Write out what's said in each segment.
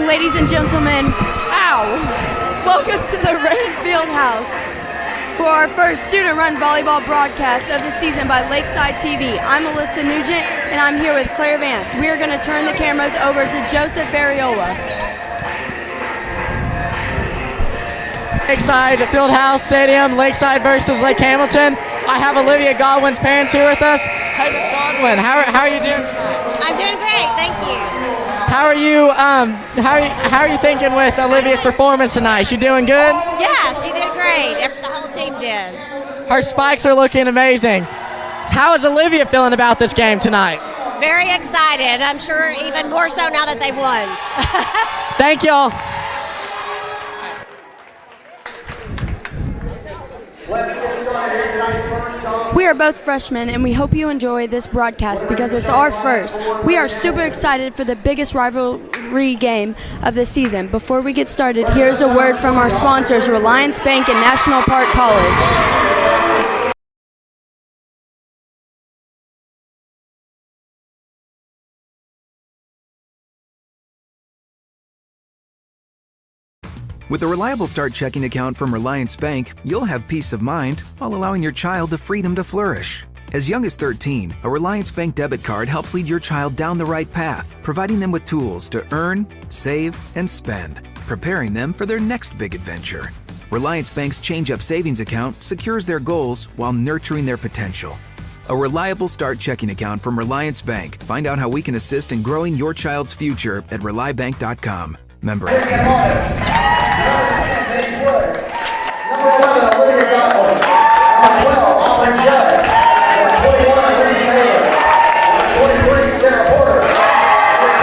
ladies and gentlemen. Ow! Welcome to the Rain Field House for our first student-run volleyball broadcast of the season by Lakeside TV. I'm Alyssa Nugent, and I'm here with Claire Vance. We are going to turn the cameras over to Joseph Barriola. Lakeside Fieldhouse Stadium, Lakeside versus Lake Hamilton. I have Olivia Godwin's parents here with us. Hey, Miss Godwin, how are you doing tonight? I'm doing great, thank you. How are you? How are you thinking with Olivia's performance tonight? She doing good? Yeah, she did great. The whole team did. Her spikes are looking amazing. How is Olivia feeling about this game tonight? Very excited. I'm sure even more so now that they've won. Thank y'all. We are both freshmen, and we hope you enjoy this broadcast because it's our first. We are super excited for the biggest rivalry game of the season. Before we get started, here's a word from our sponsors, Relyance Bank and National Park College. With a reliable Start checking account from Relyance Bank, you'll have peace of mind while allowing your child the freedom to flourish. As young as 13, a Relyance Bank debit card helps lead your child down the right path, providing them with tools to earn, save, and spend, preparing them for their next big adventure. Relyance Bank's Change Up Savings account secures their goals while nurturing their potential. A reliable Start checking account from Relyance Bank. Find out how we can assist in growing your child's future at RelyBank.com. Member FDIC. Number 11, Olivia Godwin. Number 12, Auburn Judd. Number 21, Lindsay Taylor. Number 23, Sarah Porter. Number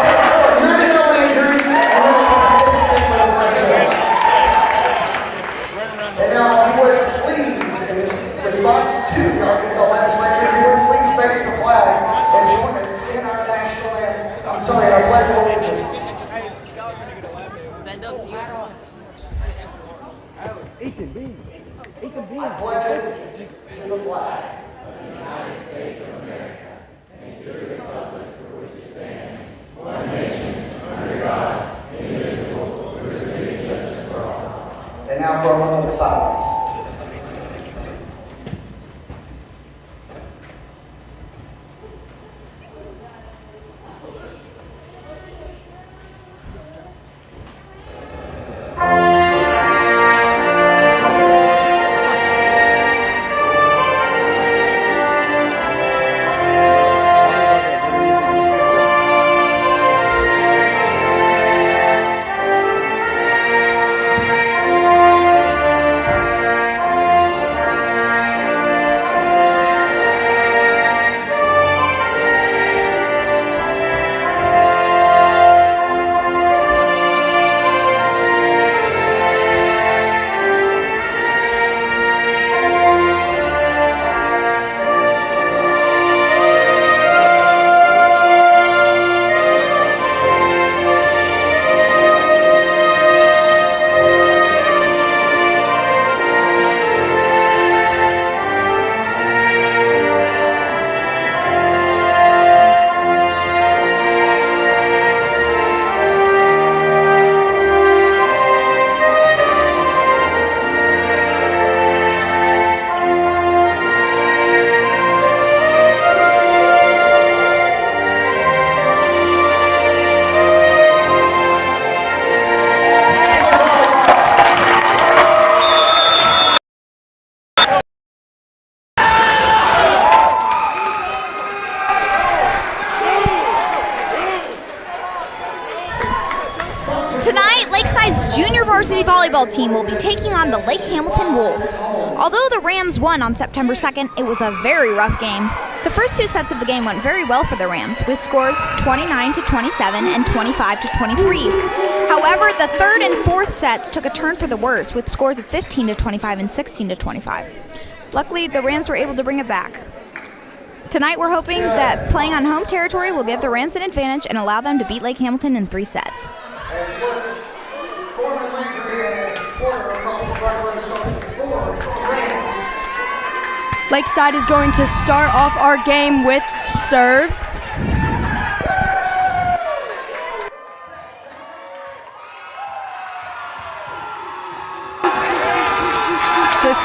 24, medical injury. And number 26, Nicholas Redfield. And now, if you would please, in response to the Arkansas legislature, if you would please face the flag and join us in our national anthem. I'm sorry, our pledge of allegiance. Stand up to you. Ethan B. I pledge allegiance to the flag of the United States of America and to the republic for which it stands, one nation, under God, indivisible, with liberty and justice for all. And now for a moment of silence. Tonight, Lakeside's junior varsity volleyball team will be taking on the Lake Hamilton Wolves. Although the Rams won on September 2nd, it was a very rough game. The first two sets of the game went very well for the Rams, with scores 29-27 and 25-23. However, the third and fourth sets took a turn for the worse, with scores of 15-25 and 16-25. Luckily, the Rams were able to bring it back. Tonight, we're hoping that playing on home territory will give the Rams an advantage and allow them to beat Lake Hamilton in 3 sets. Lakeside is going to start off our game with serve.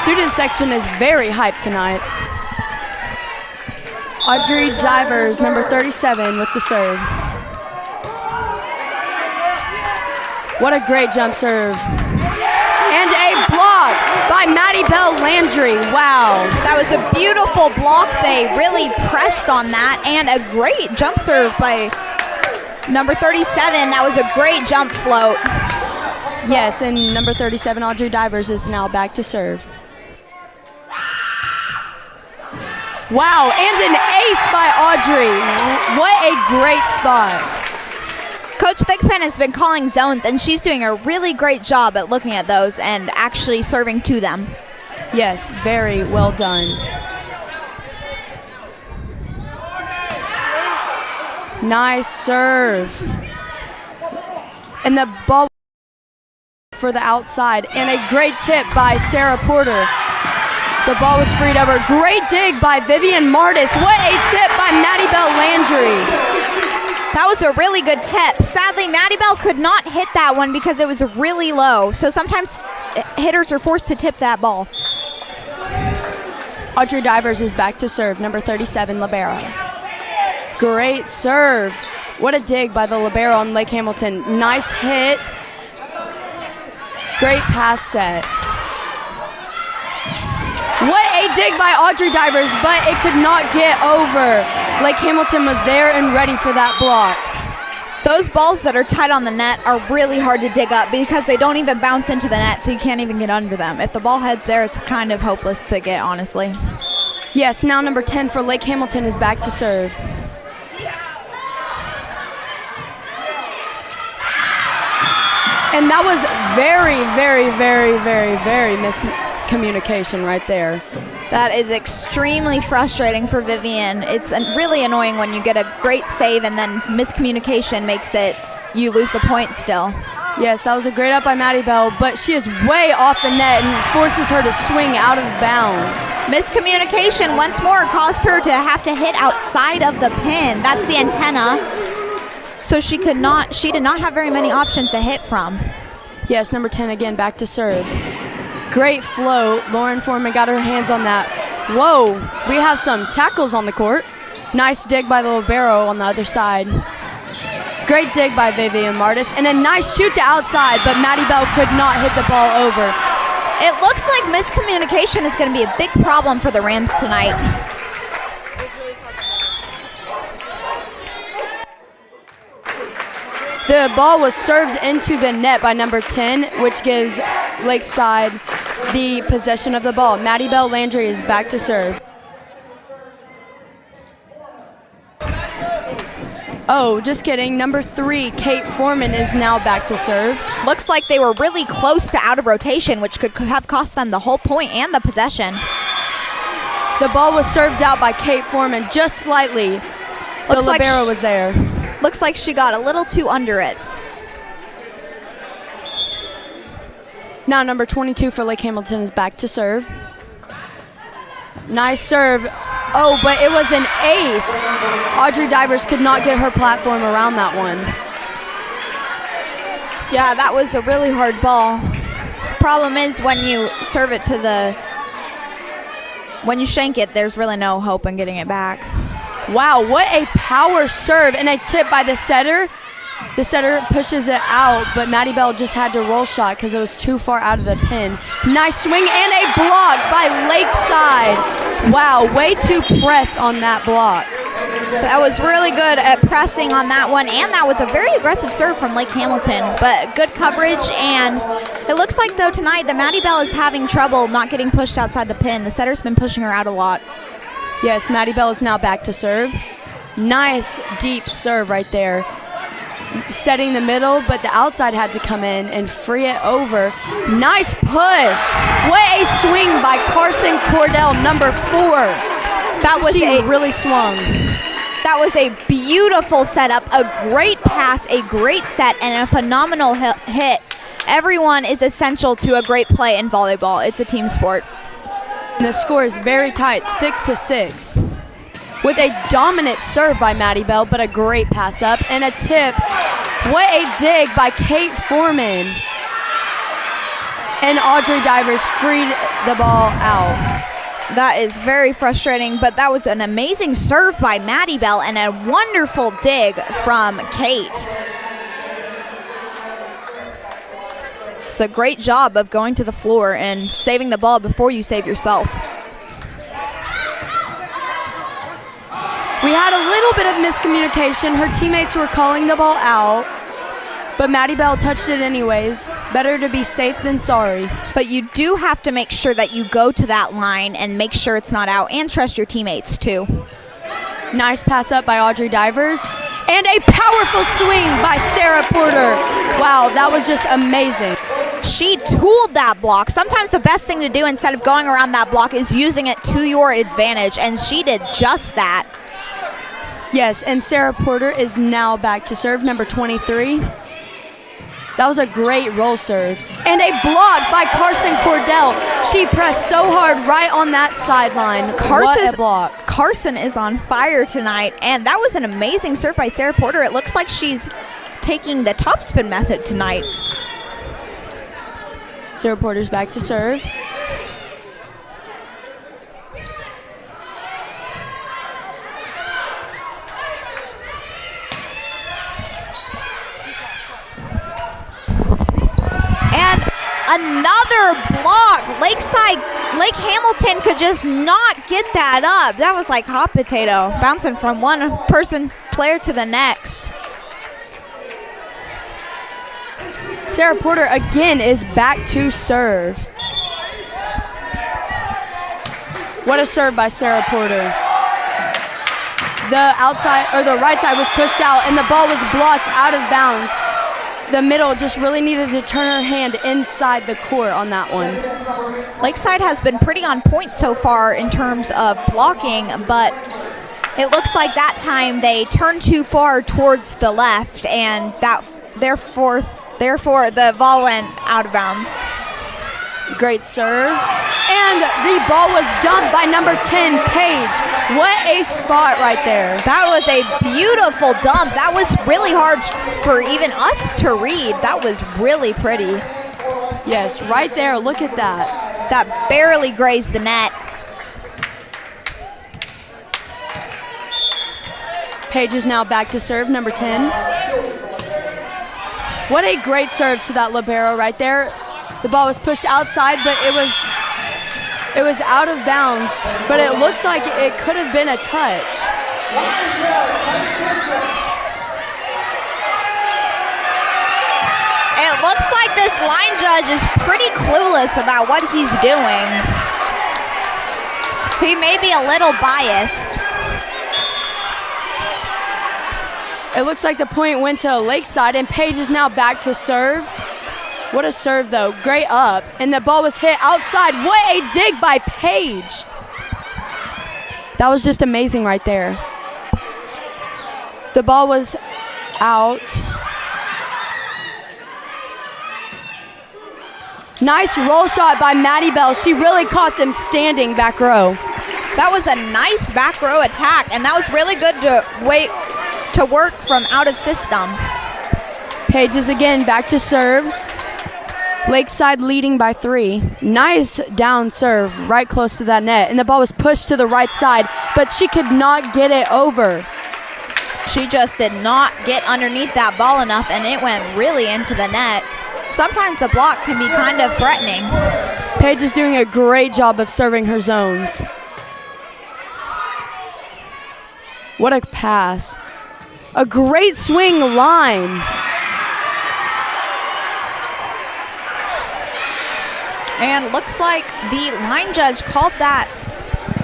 student section is very hyped tonight. Audrey Divers, number 37, with the serve. What a great jump serve. And a block by Maddie Bell Landry. Wow. That was a beautiful block. They really pressed on that, and a great jump serve by number 37. That was a great jump float. Yes, and number 37, Audrey Divers, is now back to serve. Wow, and an ace by Audrey. What a great spot. Coach Thigpen has been calling zones, and she's doing a really great job at looking at those and actually serving to them. Yes, very well done. Nice serve. And the ball for the outside, and a great tip by Sarah Porter. The ball was freed over. Great dig by Vivian Martis. What a tip by Maddie Bell Landry. That was a really good tip. Sadly, Maddie Bell could not hit that one because it was really low. So sometimes hitters are forced to tip that ball. Audrey Divers is back to serve, number 37, libero. Great serve. What a dig by the libero on Lake Hamilton. Nice hit. Great pass set. What a dig by Audrey Divers, but it could not get over. Lake Hamilton was there and ready for that block. Those balls that are tight on the net are really hard to dig up because they don't even bounce into the net, so you can't even get under them. If the ball heads there, it's kind of hopeless to get, honestly. Yes, now number 10 for Lake Hamilton is back to serve. And that was very, very, very, very, very miscommunication right there. That is extremely frustrating for Vivian. It's really annoying when you get a great save and then miscommunication makes it you lose the point still. Yes, that was a great up by Maddie Bell, but she is way off the net and forces her to swing out of bounds. Miscommunication once more caused her to have to hit outside of the pin. That's the antenna. So she did not have very many options to hit from. Yes, number 10 again, back to serve. Great float. Lauren Foreman got her hands on that. Whoa, we have some tackles on the court. Nice dig by the libero on the other side. Great dig by Vivian Martis, and a nice shoot to outside, but Maddie Bell could not hit the ball over. It looks like miscommunication is going to be a big problem for the Rams tonight. The ball was served into the net by number 10, which gives Lakeside the possession of the ball. Maddie Bell Landry is back to serve. Oh, just kidding. Number 3, Kate Foreman, is now back to serve. Looks like they were really close to out of rotation, which could have cost them the whole point and the possession. The ball was served out by Kate Foreman just slightly. The libero was there. Looks like she got a little too under it. Now number 22 for Lake Hamilton is back to serve. Nice serve. Oh, but it was an ace. Audrey Divers could not get her platform around that one. Yeah, that was a really hard ball. Problem is when you serve it when you shank it, there's really no hope in getting it back. Wow, what a power serve and a tip by the setter. The setter pushes it out, but Maddie Bell just had to roll shot because it was too far out of the pin. Nice swing and a block by Lakeside. Wow, way to press on that block. That was really good at pressing on that one, and that was a very aggressive serve from Lake Hamilton, but good coverage. And it looks like, though, tonight that Maddie Bell is having trouble not getting pushed outside the pin. The setter's been pushing her out a lot. Yes, Maddie Bell is now back to serve. Nice deep serve right there. Setting the middle, but the outside had to come in and free it over. Nice push. What a swing by Carson Cordell, number 4. She really swung. That was a beautiful setup, a great pass, a great set, and a phenomenal hit. Everyone is essential to a great play in volleyball. It's a team sport. And the score is very tight, 6-6. With a dominant serve by Maddie Bell, but a great pass up and a tip. What a dig by Kate Foreman. and Audrey Divers freed the ball out. That is very frustrating, but that was an amazing serve by Maddie Bell and a wonderful dig from Kate. It's a great job of going to the floor and saving the ball before you save yourself. We had a little bit of miscommunication. Her teammates were calling the ball out, but Maddie Bell touched it anyways. Better to be safe than sorry. But you do have to make sure that you go to that line and make sure it's not out, and trust your teammates too. Nice pass up by Audrey Divers, and a powerful swing by Sarah Porter. Wow, that was just amazing. She tooled that block. Sometimes the best thing to do instead of going around that block is using it to your advantage, and she did just that. Yes, and Sarah Porter is now back to serve, number 23. That was a great roll serve. And a block by Carson Cordell. She pressed so hard right on that sideline. What a block. Carson is on fire tonight, and that was an amazing serve by Sarah Porter. It looks like she's taking the topspin method tonight. Sarah Porter's back to serve. And another block. Lake Hamilton could just not get that up. That was like hot potato, bouncing from one player to the next. Sarah Porter again is back to serve. What a serve by Sarah Porter. The outside or the right side was pushed out and the ball was blocked out of bounds. The middle just really needed to turn her hand inside the court on that one. Lakeside has been pretty on point so far in terms of blocking, but it looks like that time they turned too far towards the left, and that therefore the ball went out of bounds. Great serve. And the ball was dumped by number 10, Paige. What a spot right there. That was a beautiful dump. That was really hard for even us to read. That was really pretty. Yes, right there. Look at that. That barely grazed the net. Paige is now back to serve, number 10. What a great serve to that libero right there. The ball was pushed outside, but it was out of bounds, but it looked like it could have been a touch. It looks like this line judge is pretty clueless about what he's doing. He may be a little biased. It looks like the point went to Lakeside, and Paige is now back to serve. What a serve, though. Great up. And the ball was hit outside. What a dig by Paige. That was just amazing right there. The ball was out. Nice roll shot by Maddie Bell. She really caught them standing back row. That was a nice back row attack, and that was really good to work from out of system. Paige is again back to serve. Lakeside leading by 3. Nice down serve right close to that net. And the ball was pushed to the right side, but she could not get it over. She just did not get underneath that ball enough, and it went really into the net. Sometimes the block can be kind of threatening. Paige is doing a great job of serving her zones. What a pass. A great swing line. And looks like the line judge called that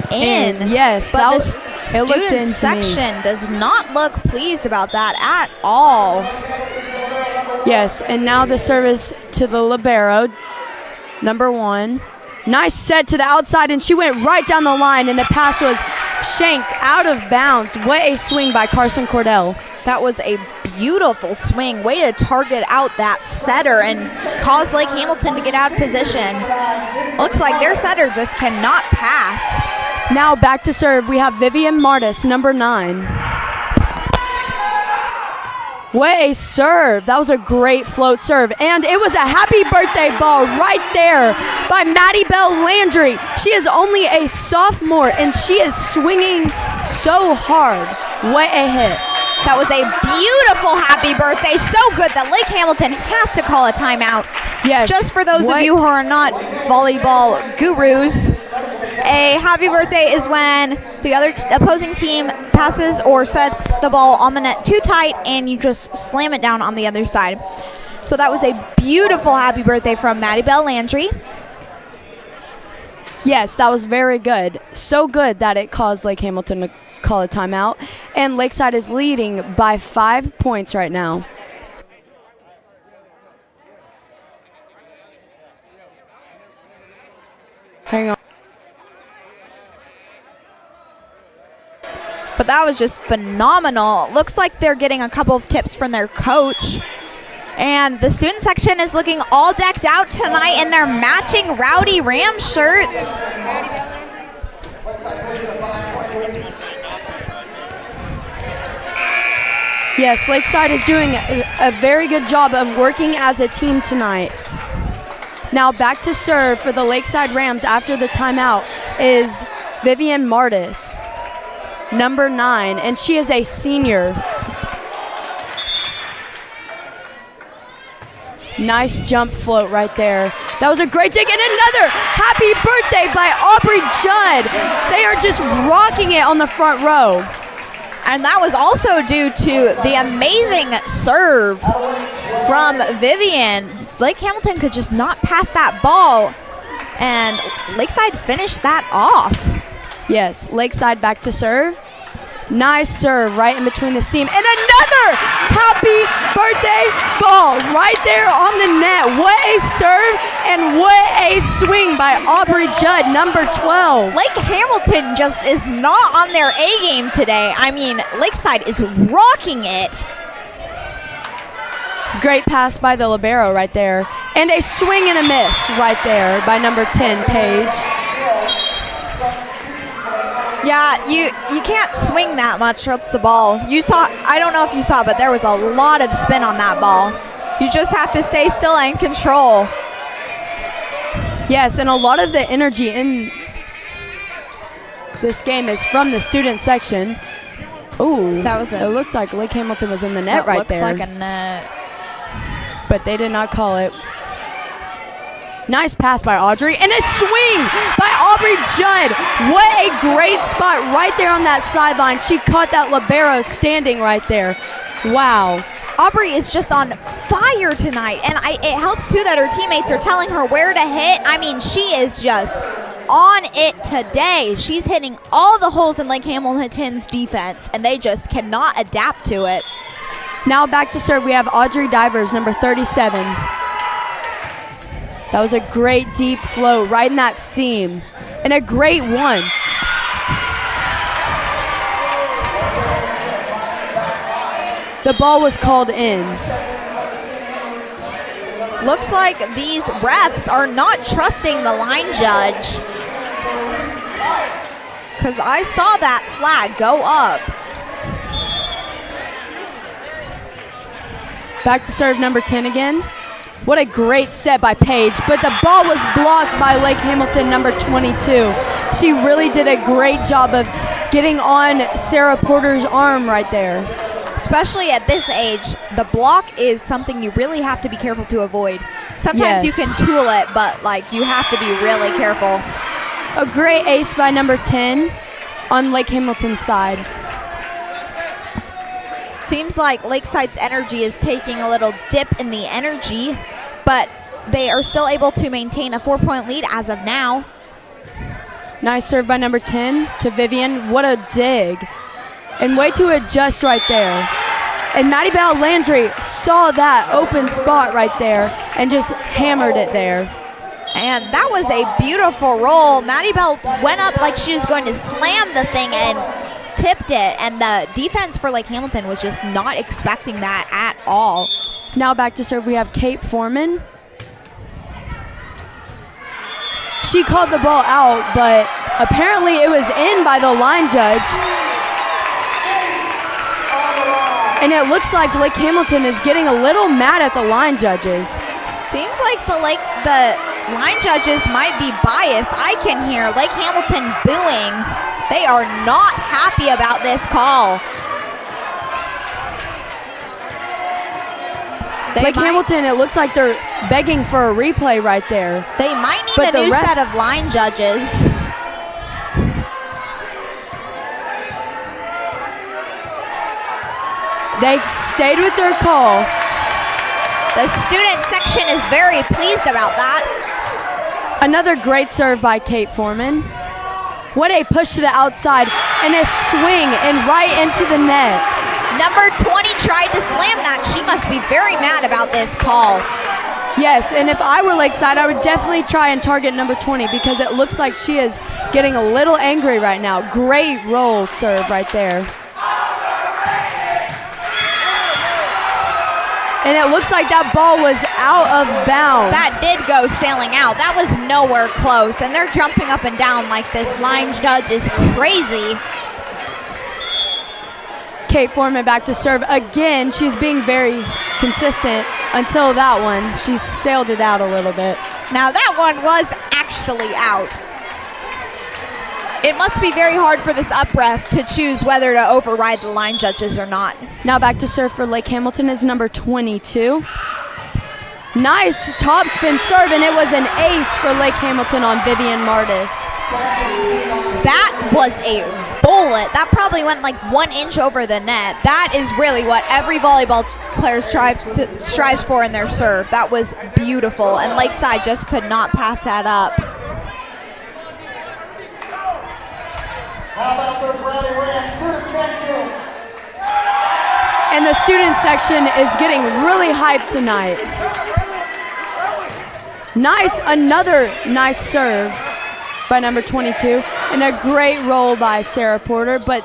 in. Yes, but the student section does not look pleased about that at all. Yes, and now the service to the libero, number 1. Nice set to the outside, and she went right down the line, and the pass was shanked out of bounds. What a swing by Carson Cordell. That was a beautiful swing. Way to target out that setter and cause Lake Hamilton to get out of position. Looks like their setter just cannot pass. Now back to serve, we have Vivian Martis, number 9. What a serve. That was a great float serve. And it was a happy birthday ball right there by Maddie Bell Landry. She is only a sophomore, and she is swinging so hard. What a hit. That was a beautiful happy birthday. So good that Lake Hamilton has to call a timeout. Yes. Just for those of you who are not volleyball gurus, a happy birthday is when the other opposing team passes or sets the ball on the net too tight and you just slam it down on the other side. So that was a beautiful happy birthday from Maddie Bell Landry. Yes, that was very good. So good that it caused Lake Hamilton to call a timeout. And Lakeside is leading by 5 points right now. Hang on. But that was just phenomenal. Looks like they're getting a couple of tips from their coach. And the student section is looking all decked out tonight in their matching Rowdy Ram shirts. Yes, Lakeside is doing a very good job of working as a team tonight. Now back to serve for the Lakeside Rams after the timeout is Vivian Martis, number 9, and she is a senior. Nice jump float right there. That was a great dig, and another happy birthday by Aubrey Judd. They are just rocking it on the front row. And that was also due to the amazing serve from Vivian. Lake Hamilton could just not pass that ball, and Lakeside finished that off. Yes, Lakeside back to serve. Nice serve right in between the seam. And another happy birthday ball right there on the net. What a serve and what a swing by Aubrey Judd, number 12. Lake Hamilton just is not on their A game today. I mean, Lakeside is rocking it. Great pass by the libero right there. And a swing and a miss right there by number 10, Paige. Yeah, you can't swing that much. That's the ball. You saw, I don't know if you saw, but there was a lot of spin on that ball. You just have to stay still and control. Yes, and a lot of the energy in this game is from the student section. Ooh, it looked like Lake Hamilton was in the net right there. That looked like a net. But they did not call it. Nice pass by Audrey, and a swing by Aubrey Judd. What a great spot right there on that sideline. She caught that libero standing right there. Wow. Aubrey is just on fire tonight, and it helps too that her teammates are telling her where to hit. I mean, she is just on it today. She's hitting all the holes in Lake Hamilton's defense, and they just cannot adapt to it. Now back to serve, we have Audrey Divers, number 37. That was a great deep float right in that seam, and a great one. The ball was called in. Looks like these refs are not trusting the line judge, because I saw that flag go up. Back to serve, number 10 again. What a great set by Paige, but the ball was blocked by Lake Hamilton, number 22. She really did a great job of getting on Sarah Porter's arm right there. Especially at this age, the block is something you really have to be careful to avoid. Sometimes you can tool it, but like you have to be really careful. A great ace by number 10 on Lake Hamilton's side. Seems like Lakeside's energy is taking a little dip in the energy, but they are still able to maintain a 4-point lead as of now. Nice serve by number 10 to Vivian. What a dig. And way to adjust right there. And Maddie Bell Landry saw that open spot right there and just hammered it there. And that was a beautiful roll. Maddie Bell went up like she was going to slam the thing and tipped it, and the defense for Lake Hamilton was just not expecting that at all. Now back to serve, we have Kate Foreman. She called the ball out, but apparently it was in by the line judge. And it looks like Lake Hamilton is getting a little mad at the line judges. Seems like the line judges might be biased. I can hear Lake Hamilton booing. They are not happy about this call. Lake Hamilton, it looks like they're begging for a replay right there. They might need a new set of line judges. They stayed with their call. The student section is very pleased about that. Another great serve by Kate Foreman. What a push to the outside and a swing and right into the net. Number 20 tried to slam that. She must be very mad about this call. Yes, and if I were Lakeside, I would definitely try and target number 20 because it looks like she is getting a little angry right now. Great roll serve right there. And it looks like that ball was out of bounds. That did go sailing out. That was nowhere close. And they're jumping up and down like this line judge is crazy. Kate Foreman back to serve again. She's being very consistent until that one. She sailed it out a little bit. Now that one was actually out. It must be very hard for this up ref to choose whether to override the line judges or not. Now back to serve for Lake Hamilton is number 22. Nice top spin serve, and it was an ace for Lake Hamilton on Vivian Martis. That was a bullet. That probably went like 1 inch over the net. That is really what every volleyball player strives for in their serve. That was beautiful, and Lakeside just could not pass that up. How about those rally rams? Student section. And the student section is getting really hyped tonight. Nice, another nice serve by number 22, and a great roll by Sarah Porter, but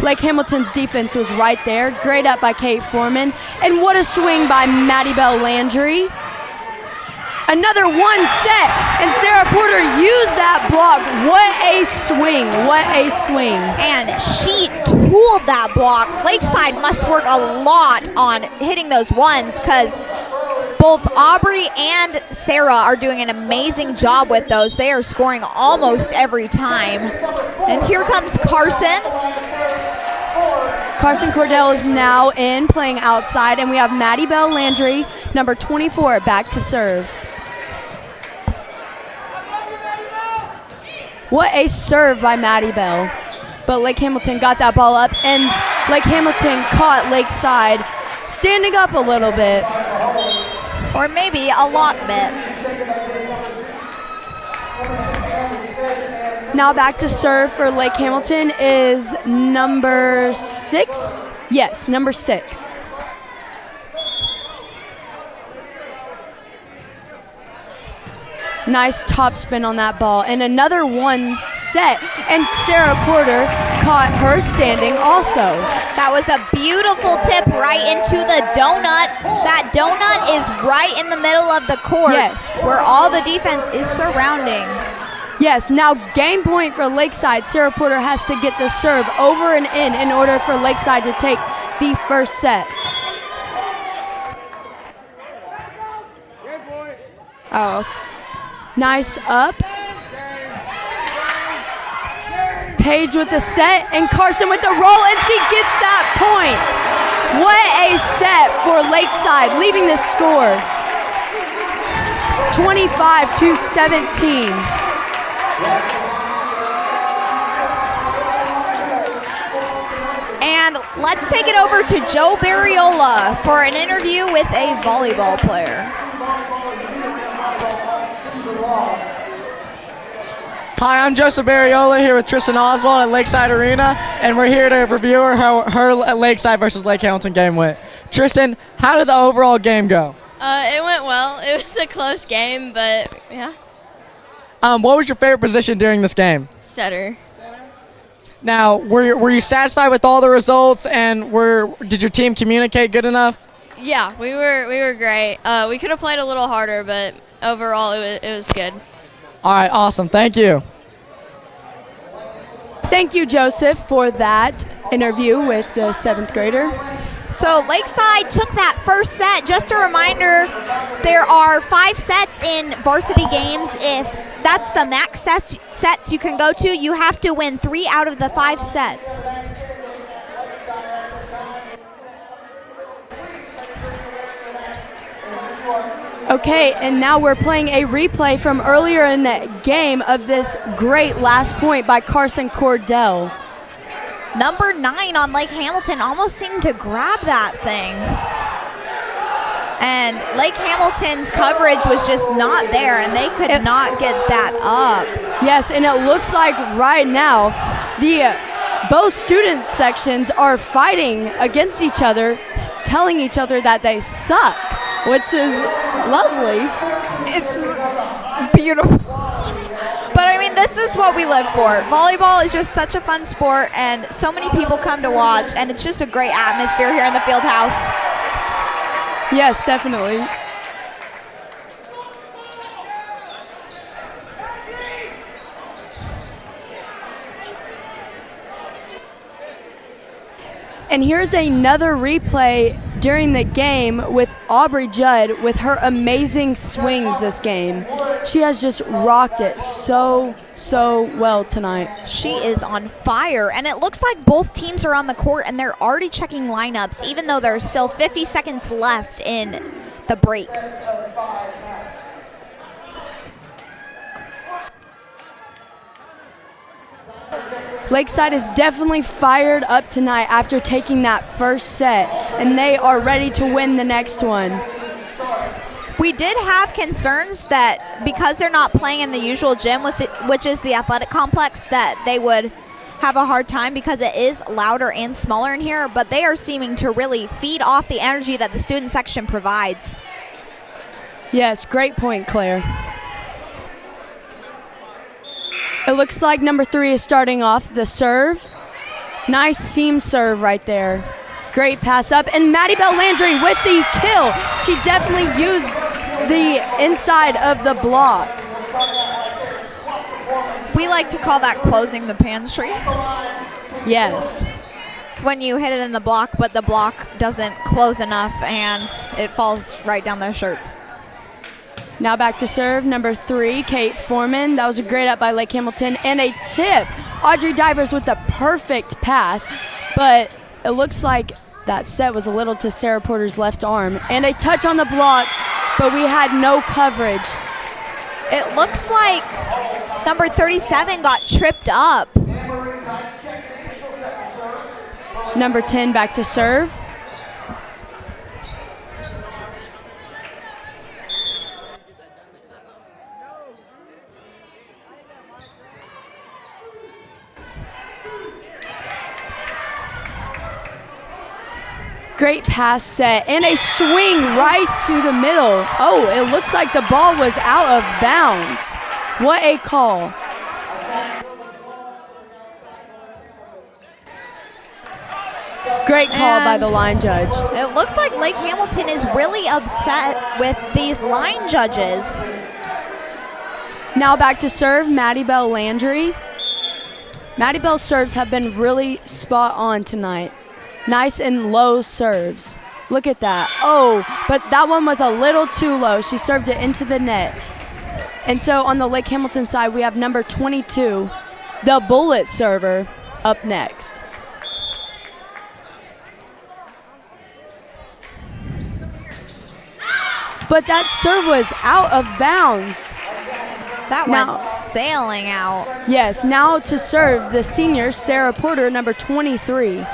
Lake Hamilton's defense was right there. Great up by Kate Foreman, and what a swing by Maddie Bell Landry. Another one set, and Sarah Porter used that block. What a swing, what a swing. And she tooled that block. Lakeside must work a lot on hitting those ones because both Aubrey and Sarah are doing an amazing job with those. They are scoring almost every time. And here comes Carson. Carson Cordell is now in, playing outside, and we have Maddie Bell Landry, number 24, back to serve. What a serve by Maddie Bell. But Lake Hamilton got that ball up, and Lake Hamilton caught Lakeside standing up a little bit. Or maybe a lot bit. Now back to serve for Lake Hamilton is number 6. Yes, number 6. Nice top spin on that ball, and another one set, and Sarah Porter caught her standing also. That was a beautiful tip right into the donut. That donut is right in the middle of the court, yes, where all the defense is surrounding. Yes, now game point for Lakeside. Sarah Porter has to get the serve over and in order for Lakeside to take the first set. Oh. Nice up. Paige with the set, and Carson with the roll, and she gets that point. What a set for Lakeside, leaving the score 25-17. And let's take it over to Joe Barriola for an interview with a volleyball player. Hi, I'm Joseph Barriola here with Tristan Oswald at Lakeside Arena, and we're here to review her Lakeside versus Lake Hamilton game went. Tristan, how did the overall game go? It went well. It was a close game, but yeah. What was your favorite position during this game? Setter. Now, were you satisfied with all the results, and did your team communicate good enough? Yeah, we were great. We could have played a little harder, but overall it was good. All right, awesome. Thank you. Thank you, Joseph, for that interview with the 7th grader. So Lakeside took that first set. Just a reminder, there are 5 sets in varsity games. If that's the max sets you can go to, you have to win 3 out of the 5 sets. Okay, and now we're playing a replay from earlier in the game of this great last point by Carson Cordell. Number 9 on Lake Hamilton almost seemed to grab that thing. And Lake Hamilton's coverage was just not there, and they could not get that up. Yes, and it looks like right now both student sections are fighting against each other, telling each other that they suck, which is lovely. It's beautiful. But I mean, this is what we live for. Volleyball is just such a fun sport, and so many people come to watch, and it's just a great atmosphere here in the field house. Yes, definitely. And here's another replay during the game with Aubrey Judd with her amazing swings this game. She has just rocked it so well tonight. She is on fire, and it looks like both teams are on the court, and they're already checking lineups, even though there's still 50 seconds left in the break. Lakeside is definitely fired up tonight after taking that first set, and they are ready to win the next one. We did have concerns that because they're not playing in the usual gym, which is the athletic complex, that they would have a hard time because it is louder and smaller in here, but they are seeming to really feed off the energy that the student section provides. Yes, great point, Claire. It looks like number 3 is starting off the serve. Nice seam serve right there. Great pass up, and Maddie Bell Landry with the kill. She definitely used the inside of the block. We like to call that closing the pantry. Yes. It's when you hit it in the block, but the block doesn't close enough, and it falls right down their shirts. Now back to serve, number 3, Kate Foreman. That was a great up by Lake Hamilton, and a tip. Audrey Divers with the perfect pass, but it looks like that set was a little to Sarah Porter's left arm. And a touch on the block, but we had no coverage. It looks like number 37 got tripped up. Number 10 back to serve. Great pass set, and a swing right to the middle. Oh, it looks like the ball was out of bounds. What a call. Great call by the line judge. It looks like Lake Hamilton is really upset with these line judges. Now back to serve, Maddie Bell Landry. Maddie Bell's serves have been really spot on tonight. Nice and low serves. Look at that. Oh, but that one was a little too low. She served it into the net. And so on the Lake Hamilton side, we have number 22, the bullet server, up next. But that serve was out of bounds. That went sailing out. Yes, now to serve the senior, Sarah Porter, number 23.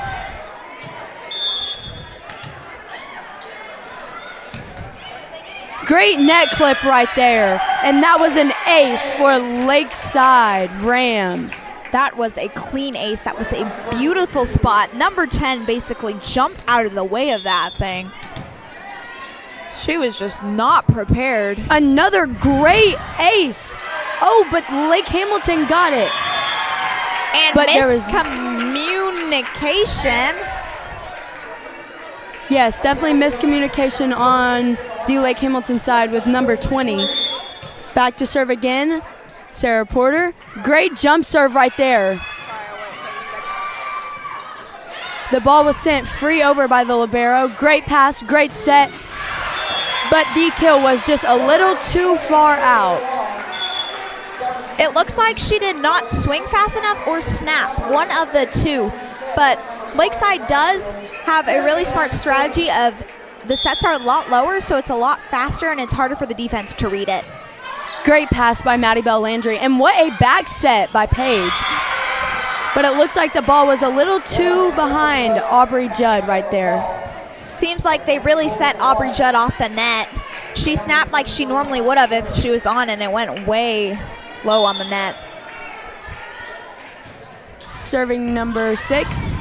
Great net clip right there. And that was an ace for Lakeside Rams. That was a clean ace. That was a beautiful spot. Number 10 basically jumped out of the way of that thing. She was just not prepared. Another great ace. Oh, but Lake Hamilton got it. And but miscommunication. Yes, definitely miscommunication on the Lake Hamilton side with number 20. Back to serve again, Sarah Porter. Great jump serve right there. The ball was sent free over by the libero. Great pass, great set, but the kill was just a little too far out. It looks like she did not swing fast enough or snap, one of the two. But Lakeside does have a really smart strategy of the sets are a lot lower, so it's a lot faster and it's harder for the defense to read it. Great pass by Maddie Bell Landry, and what a back set by Paige. But it looked like the ball was a little too behind Aubrey Judd right there. Seems like they really set Aubrey Judd off the net. She snapped like she normally would have if she was on, and it went way low on the net. Serving number 6.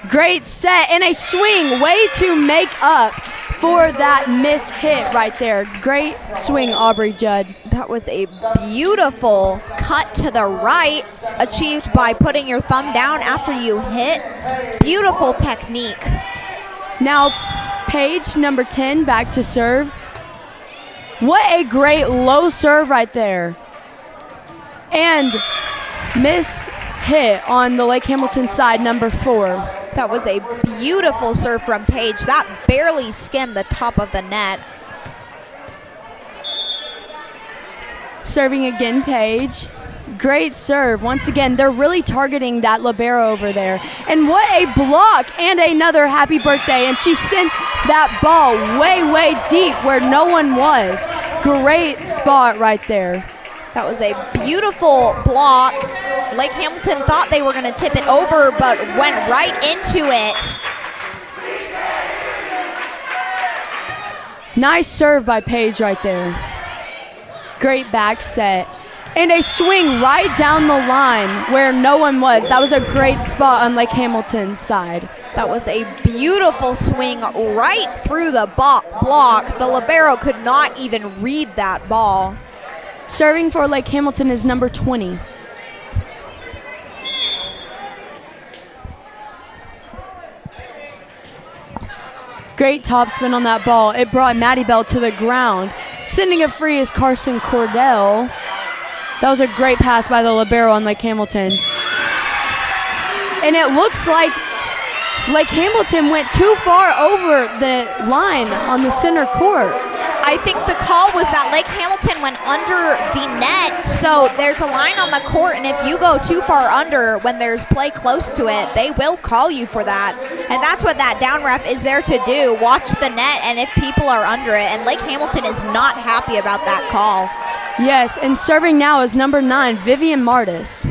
Great set and a swing, way to make up for that miss hit right there. Great swing, Aubrey Judd. That was a beautiful cut to the right, achieved by putting your thumb down after you hit. Beautiful technique. Now, Paige, number 10, back to serve. What a great low serve right there. And miss hit on the Lake Hamilton side, number 4. That was a beautiful serve from Paige. That barely skimmed the top of the net. Serving again, Paige. Great serve. Once again, they're really targeting that libero over there. And what a block and another happy birthday. And she sent that ball way, way deep where no one was. Great spot right there. That was a beautiful block. Lake Hamilton thought they were going to tip it over, but went right into it. Nice serve by Paige right there. Great back set. And a swing right down the line where no one was. That was a great spot on Lake Hamilton's side. That was a beautiful swing right through the block. The libero could not even read that ball. Serving for Lake Hamilton is number 20. Great topspin on that ball. It brought Maddie Bell to the ground. Sending it free is Carson Cordell. That was a great pass by the libero on Lake Hamilton. And it looks like Lake Hamilton went too far over the line on the center court. I think the call was that Lake Hamilton went under the net, so there's a line on the court, and if you go too far under when there's play close to it, they will call you for that. And that's what that down ref is there to do, watch the net, and if people are under it, and Lake Hamilton is not happy about that call. Yes, and serving now is number 9, Vivian Martis.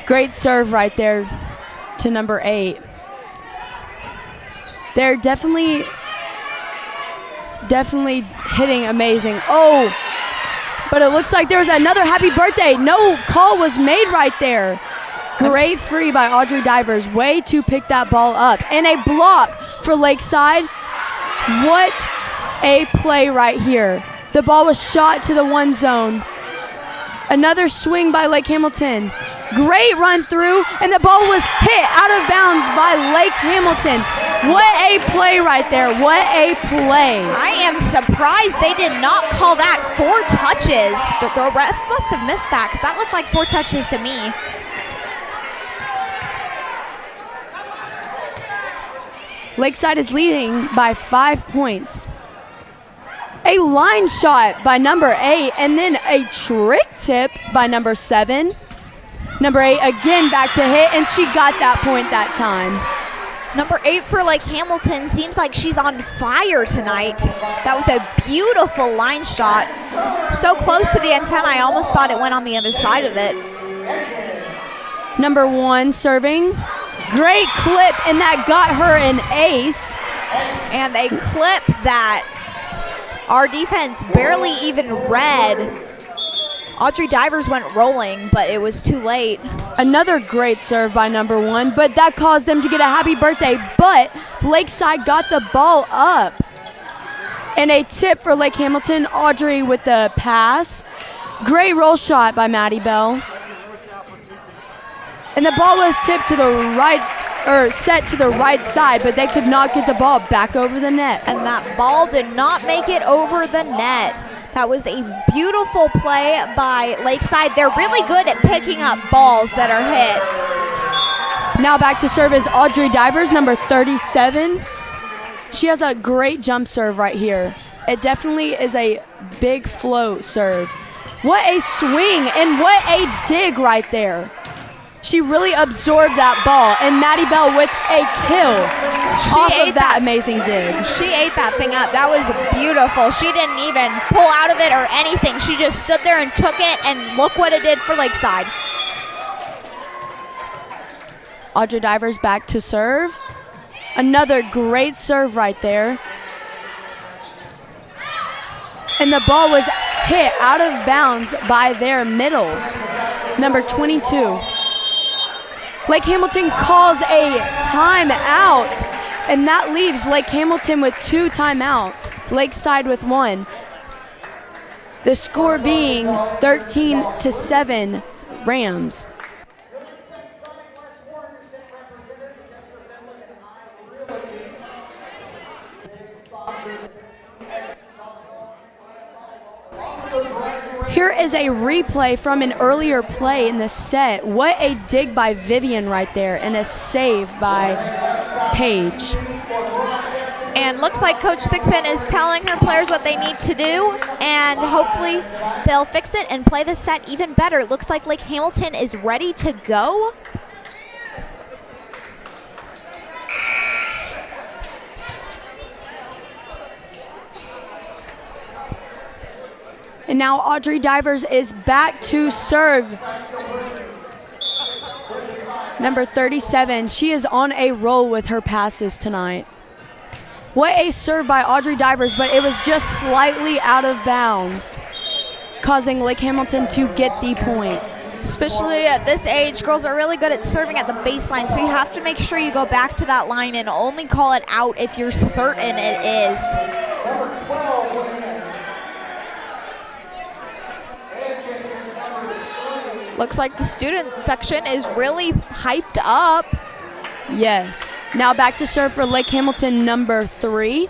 Great serve right there to number 8. They're definitely hitting amazing. Oh, but it looks like there was another happy birthday. No call was made right there. Great free by Audrey Divers. Way to pick that ball up. And a block for Lakeside. What a play right here. The ball was shot to the 1 zone. Another swing by Lake Hamilton. Great run through, and the ball was hit out of bounds by Lake Hamilton. What a play right there. What a play. I am surprised they did not call that 4 touches. The ref must have missed that because that looked like 4 touches to me. Lakeside is leading by 5 points. A line shot by number 8, and then a trick tip by number 7. Number 8 again back to hit, and she got that point that time. Number 8 for Lake Hamilton seems like she's on fire tonight. That was a beautiful line shot. So close to the antenna, I almost thought it went on the other side of it. Number 1 serving. Great clip, and that got her an ace. And a clip that our defense barely even read. Audrey Divers went rolling, but it was too late. Another great serve by number 1, but that caused them to get a happy birthday. But Lakeside got the ball up. And a tip for Lake Hamilton. Audrey with the pass. Great roll shot by Maddie Bell. And the ball was tipped to the right, or set to the right side, but they could not get the ball back over the net. And that ball did not make it over the net. That was a beautiful play by Lakeside. They're really good at picking up balls that are hit. Now back to serve is Audrey Divers, number 37. She has a great jump serve right here. It definitely is a big float serve. What a swing and what a dig right there. She really absorbed that ball, and Maddie Bell with a kill off of that amazing dig. She ate that thing up. That was beautiful. She didn't even pull out of it or anything. She just stood there and took it, and look what it did for Lakeside. Audrey Divers back to serve. Another great serve right there. And the ball was hit out of bounds by their middle, number 22. Lake Hamilton calls a timeout, and that leaves Lake Hamilton with 2 timeouts, Lakeside with 1. The score being 13-7 Rams. Here is a replay from an earlier play in the set. What a dig by Vivian right there, and a save by Paige. And looks like Coach Thigpen is telling her players what they need to do, and hopefully they'll fix it and play the set even better. It looks like Lake Hamilton is ready to go. And now Audrey Divers is back to serve. Number 37, she is on a roll with her passes tonight. What a serve by Audrey Divers, but it was just slightly out of bounds, causing Lake Hamilton to get the point. Especially at this age, girls are really good at serving at the baseline, so you have to make sure you go back to that line and only call it out if you're certain it is. Looks like the student section is really hyped up. Yes. Now back to serve for Lake Hamilton, number 3.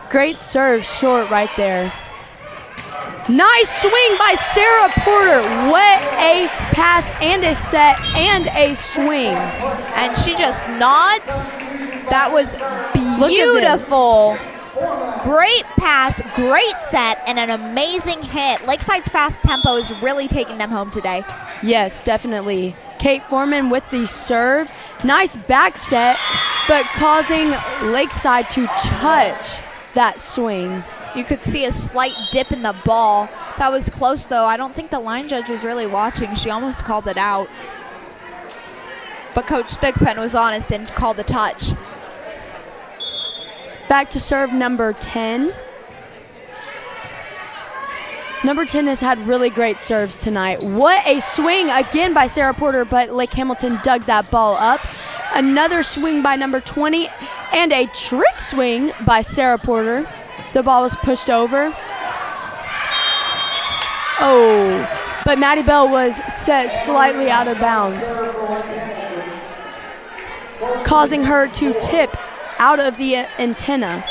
Great serve short right there. Nice swing by Sarah Porter. What a pass and a set and a swing. And she just nods. That was beautiful. Great pass, great set, and an amazing hit. Lakeside's fast tempo is really taking them home today. Yes, definitely. Kate Foreman with the serve. Nice back set, but causing Lakeside to touch that swing. You could see a slight dip in the ball. That was close, though. I don't think the line judge was really watching. She almost called it out. But Coach Thigpen was honest and called the touch. Back to serve number 10. Number 10 has had really great serves tonight. What a swing again by Sarah Porter, but Lake Hamilton dug that ball up. Another swing by number 20 and a trick swing by Sarah Porter. The ball was pushed over. Oh, but Maddie Bell was set slightly out of bounds, causing her to tip out of the antenna.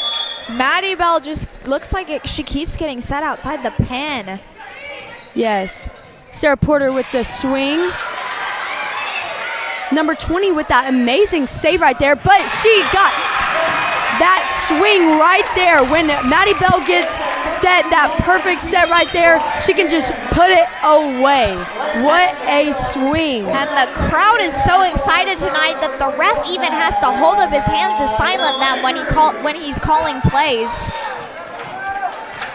Maddie Bell just looks like she keeps getting set outside the pin. Yes. Sarah Porter with the swing. Number 20 with that amazing save right there, but she got that swing right there. When Maddie Bell gets set, that perfect set right there, she can just put it away. What a swing. And the crowd is so excited tonight that the ref even has to hold up his hands to silence them when he's calling plays.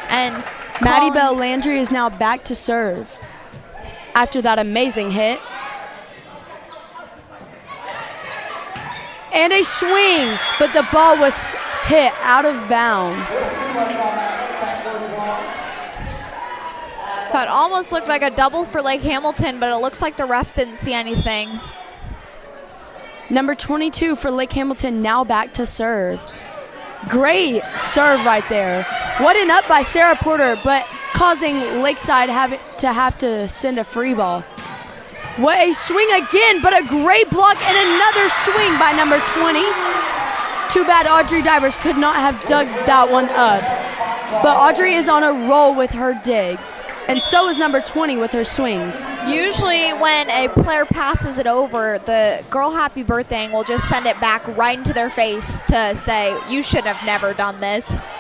And Maddie Bell Landry is now back to serve after that amazing hit. And a swing, but the ball was hit out of bounds. That almost looked like a double for Lake Hamilton, but it looks like the refs didn't see anything. Number 22 for Lake Hamilton now back to serve. Great serve right there. What an up by Sarah Porter, but causing Lakeside have to send a free ball. What a swing again, but a great block and another swing by number 20. Too bad Audrey Divers could not have dug that one up. But Audrey is on a roll with her digs, and so is number 20 with her swings. Usually when a player passes it over, the girl happy birthday will just send it back right into their face to say, you should have never done this.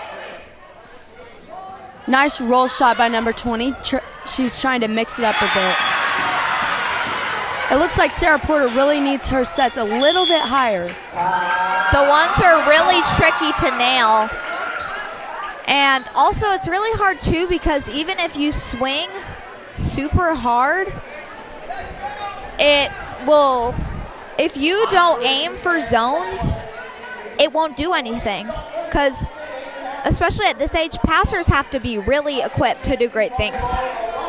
Nice roll shot by number 20. She's trying to mix it up a bit. It looks like Sarah Porter really needs her sets a little bit higher. The ones are really tricky to nail. And also it's really hard too, because even if you swing super hard, it will, if you don't aim for zones, it won't do anything. Because especially at this age, passers have to be really equipped to do great things.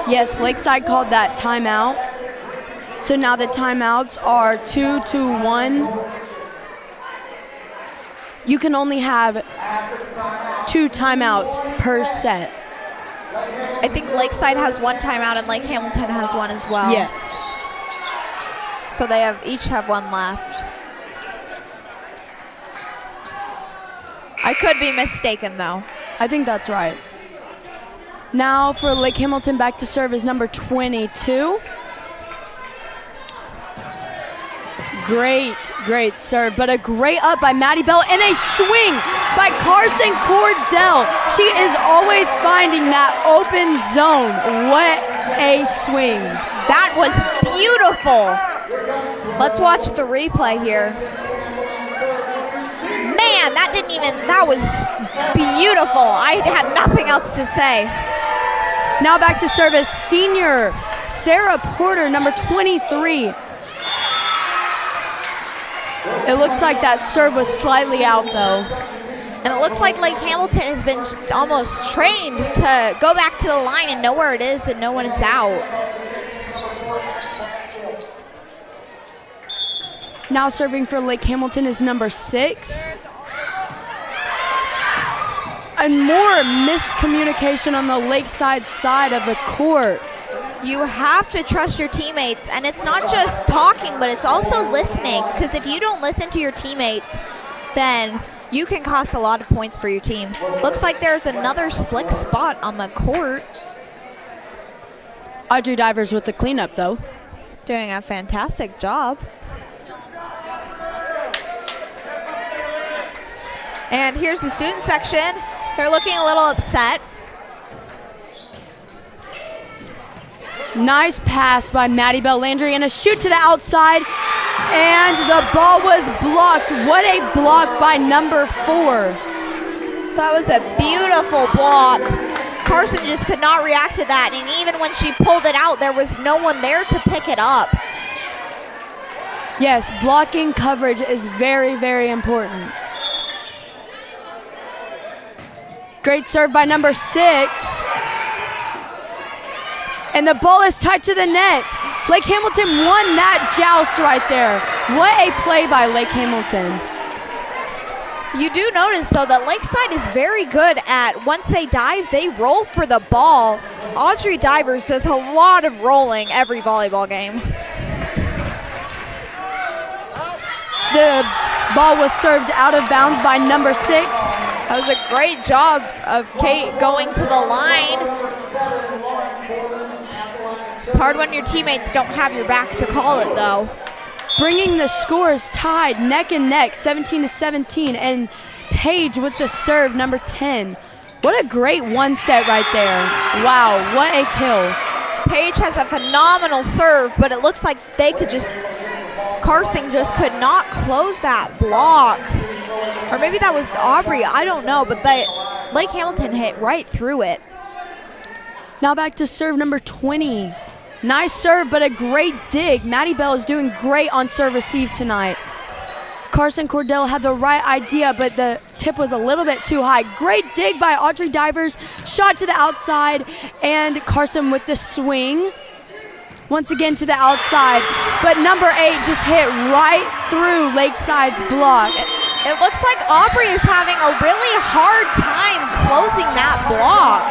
Yes, Lakeside called that timeout. So now the timeouts are 2-1. You can only have 2 timeouts per set. I think Lakeside has 1 timeout and Lake Hamilton has 1 as well. Yes. So they each have 1 left. I could be mistaken though. I think that's right. Now for Lake Hamilton, back to serve is number 22. Great serve, but a great up by Maddie Bell and a swing by Carson Cordell. She is always finding that open zone. What a swing. That was beautiful. Let's watch the replay here. Man, that was beautiful. I have nothing else to say. Now back to service, senior Sarah Porter, number 23. It looks like that serve was slightly out though. And it looks like Lake Hamilton has been almost trained to go back to the line and know where it is and know when it's out. Now serving for Lake Hamilton is number 6. And more miscommunication on the Lakeside side of the court. You have to trust your teammates, and it's not just talking, but it's also listening, because if you don't listen to your teammates, then you can cost a lot of points for your team. Looks like there's another slick spot on the court. Audrey Divers with the cleanup though. Doing a fantastic job. And here's the student section. They're looking a little upset. Nice pass by Maddie Bell Landry and a shoot to the outside, and the ball was blocked. What a block by number 4. That was a beautiful block. Carson just could not react to that, and even when she pulled it out, there was no one there to pick it up. Yes, blocking coverage is very, very important. Great serve by number 6. And the ball is tied to the net. Lake Hamilton won that joust right there. What a play by Lake Hamilton. You do notice, though, that Lakeside is very good at, once they dive, they roll for the ball. Audrey Divers does a lot of rolling every volleyball game. The ball was served out of bounds by number 6. That was a great job of Kate going to the line. It's hard when your teammates don't have your back to call it, though. Bringing the scores tied neck and neck, 17-17, and Paige with the serve, number 10. What a great one set right there. Wow, what a kill. Paige has a phenomenal serve, but it looks like Carson just could not close that block. Or maybe that was Aubrey, I don't know, but Lake Hamilton hit right through it. Now back to serve number 20. Nice serve, but a great dig. Maddie Bell is doing great on serve receive tonight. Carson Cordell had the right idea, but the tip was a little bit too high. Great dig by Audrey Divers. Shot to the outside, and Carson with the swing. Once again to the outside, but number 8 just hit right through Lakeside's block. It looks like Aubrey is having a really hard time closing that block.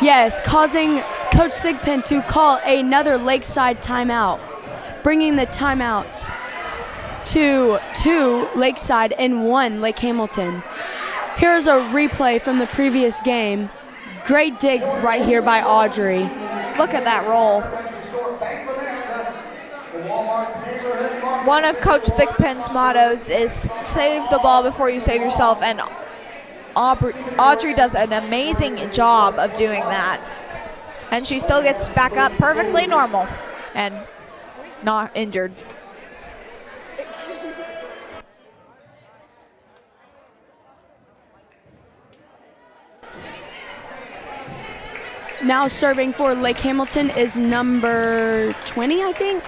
Yes, causing Coach Thigpen to call another Lakeside timeout, bringing the timeouts to 2 Lakeside and 1 Lake Hamilton. Here's a replay from the previous game. Great dig right here by Audrey. Look at that roll. One of Coach Thigpen's mottos is save the ball before you save yourself, and Audrey does an amazing job of doing that. And she still gets back up perfectly normal and not injured. Now serving for Lake Hamilton is number 20, I think.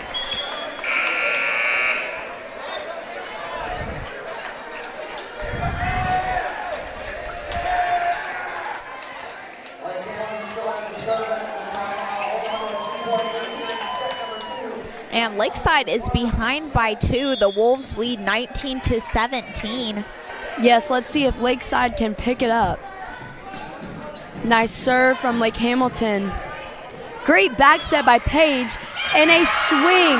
And Lakeside is behind by 2. The Wolves lead 19-17. Yes, let's see if Lakeside can pick it up. Nice serve from Lake Hamilton. Great back set by Paige, and a swing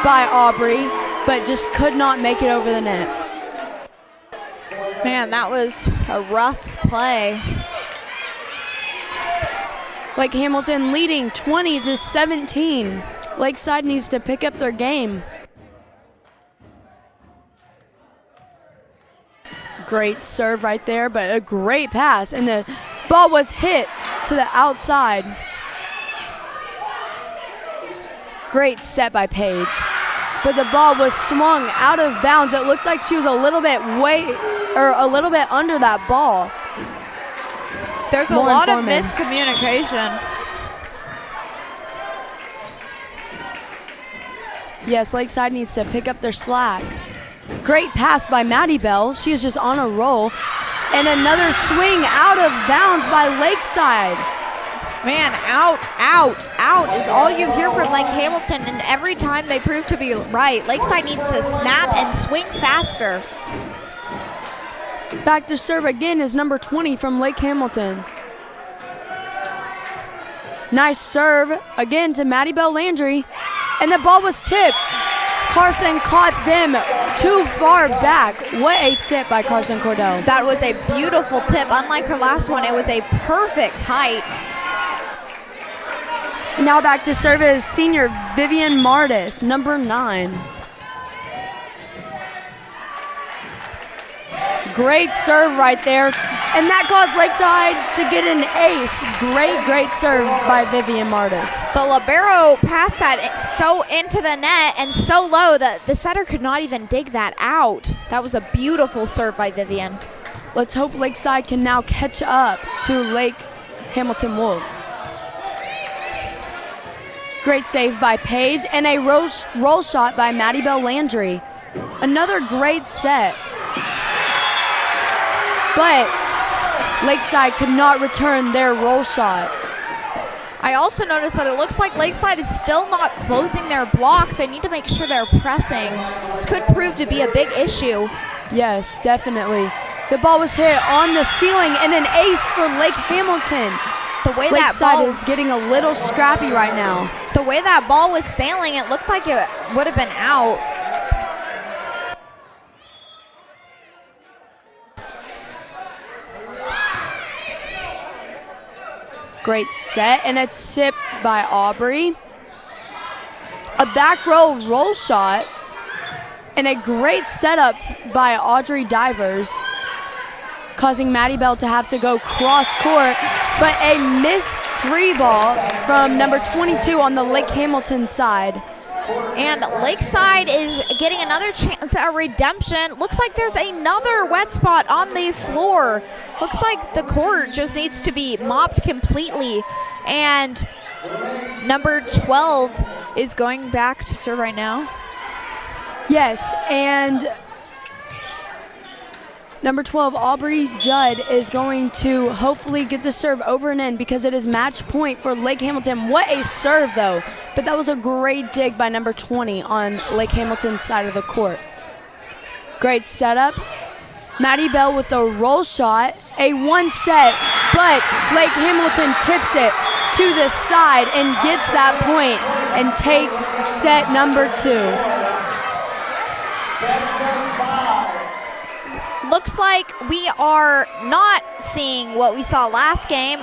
by Aubrey, but just could not make it over the net. Man, that was a rough play. Lake Hamilton leading 20-17. Lakeside needs to pick up their game. Great serve right there, but a great pass, and the ball was hit to the outside. Great set by Paige, but the ball was swung out of bounds. It looked like she was a little bit under that ball. There's a lot of miscommunication. Yes, Lakeside needs to pick up their slack. Great pass by Maddie Bell. She is just on a roll. And another swing out of bounds by Lakeside. Man, out is all you hear from Lake Hamilton, and every time they prove to be right. Lakeside needs to snap and swing faster. Back to serve again is number 20 from Lake Hamilton. Nice serve again to Maddie Bell Landry. And the ball was tipped. Carson caught them too far back. What a tip by Carson Cordell. That was a beautiful tip. Unlike her last one, it was a perfect height. Now back to serve is senior Vivian Martis, number 9. Great serve right there. And that caused Lakeside to get an ace. Great serve by Vivian Martis. The libero passed that so into the net and so low that the setter could not even dig that out. That was a beautiful serve by Vivian. Let's hope Lakeside can now catch up to Lake Hamilton Wolves. Great save by Paige and a roll shot by Maddie Bell Landry. Another great set. But Lakeside could not return their roll shot. I also noticed that it looks like Lakeside is still not closing their block. They need to make sure they're pressing. This could prove to be a big issue. Yes, definitely. The ball was hit on the ceiling and an ace for Lake Hamilton. The way Lakeside is getting a little scrappy right now. The way that ball was sailing, it looked like it would have been out. Great set and a tip by Aubrey. A back roll shot and a great setup by Audrey Divers, causing Maddie Bell to have to go cross court, but a missed free ball from number 22 on the Lake Hamilton side. And Lakeside is getting another chance at redemption. Looks like there's another wet spot on the floor. Looks like the court just needs to be mopped completely. And number 12 is going back to serve right now. Yes, and number 12, Aubrey Judd, is going to hopefully get the serve over and in because it is match point for Lake Hamilton. What a serve, though. But that was a great dig by number 20 on Lake Hamilton's side of the court. Great setup. Maddie Bell with the roll shot. A one set, but Lake Hamilton tips it to the side and gets that point and takes set number 2. Looks looks like we are not seeing what we saw last game.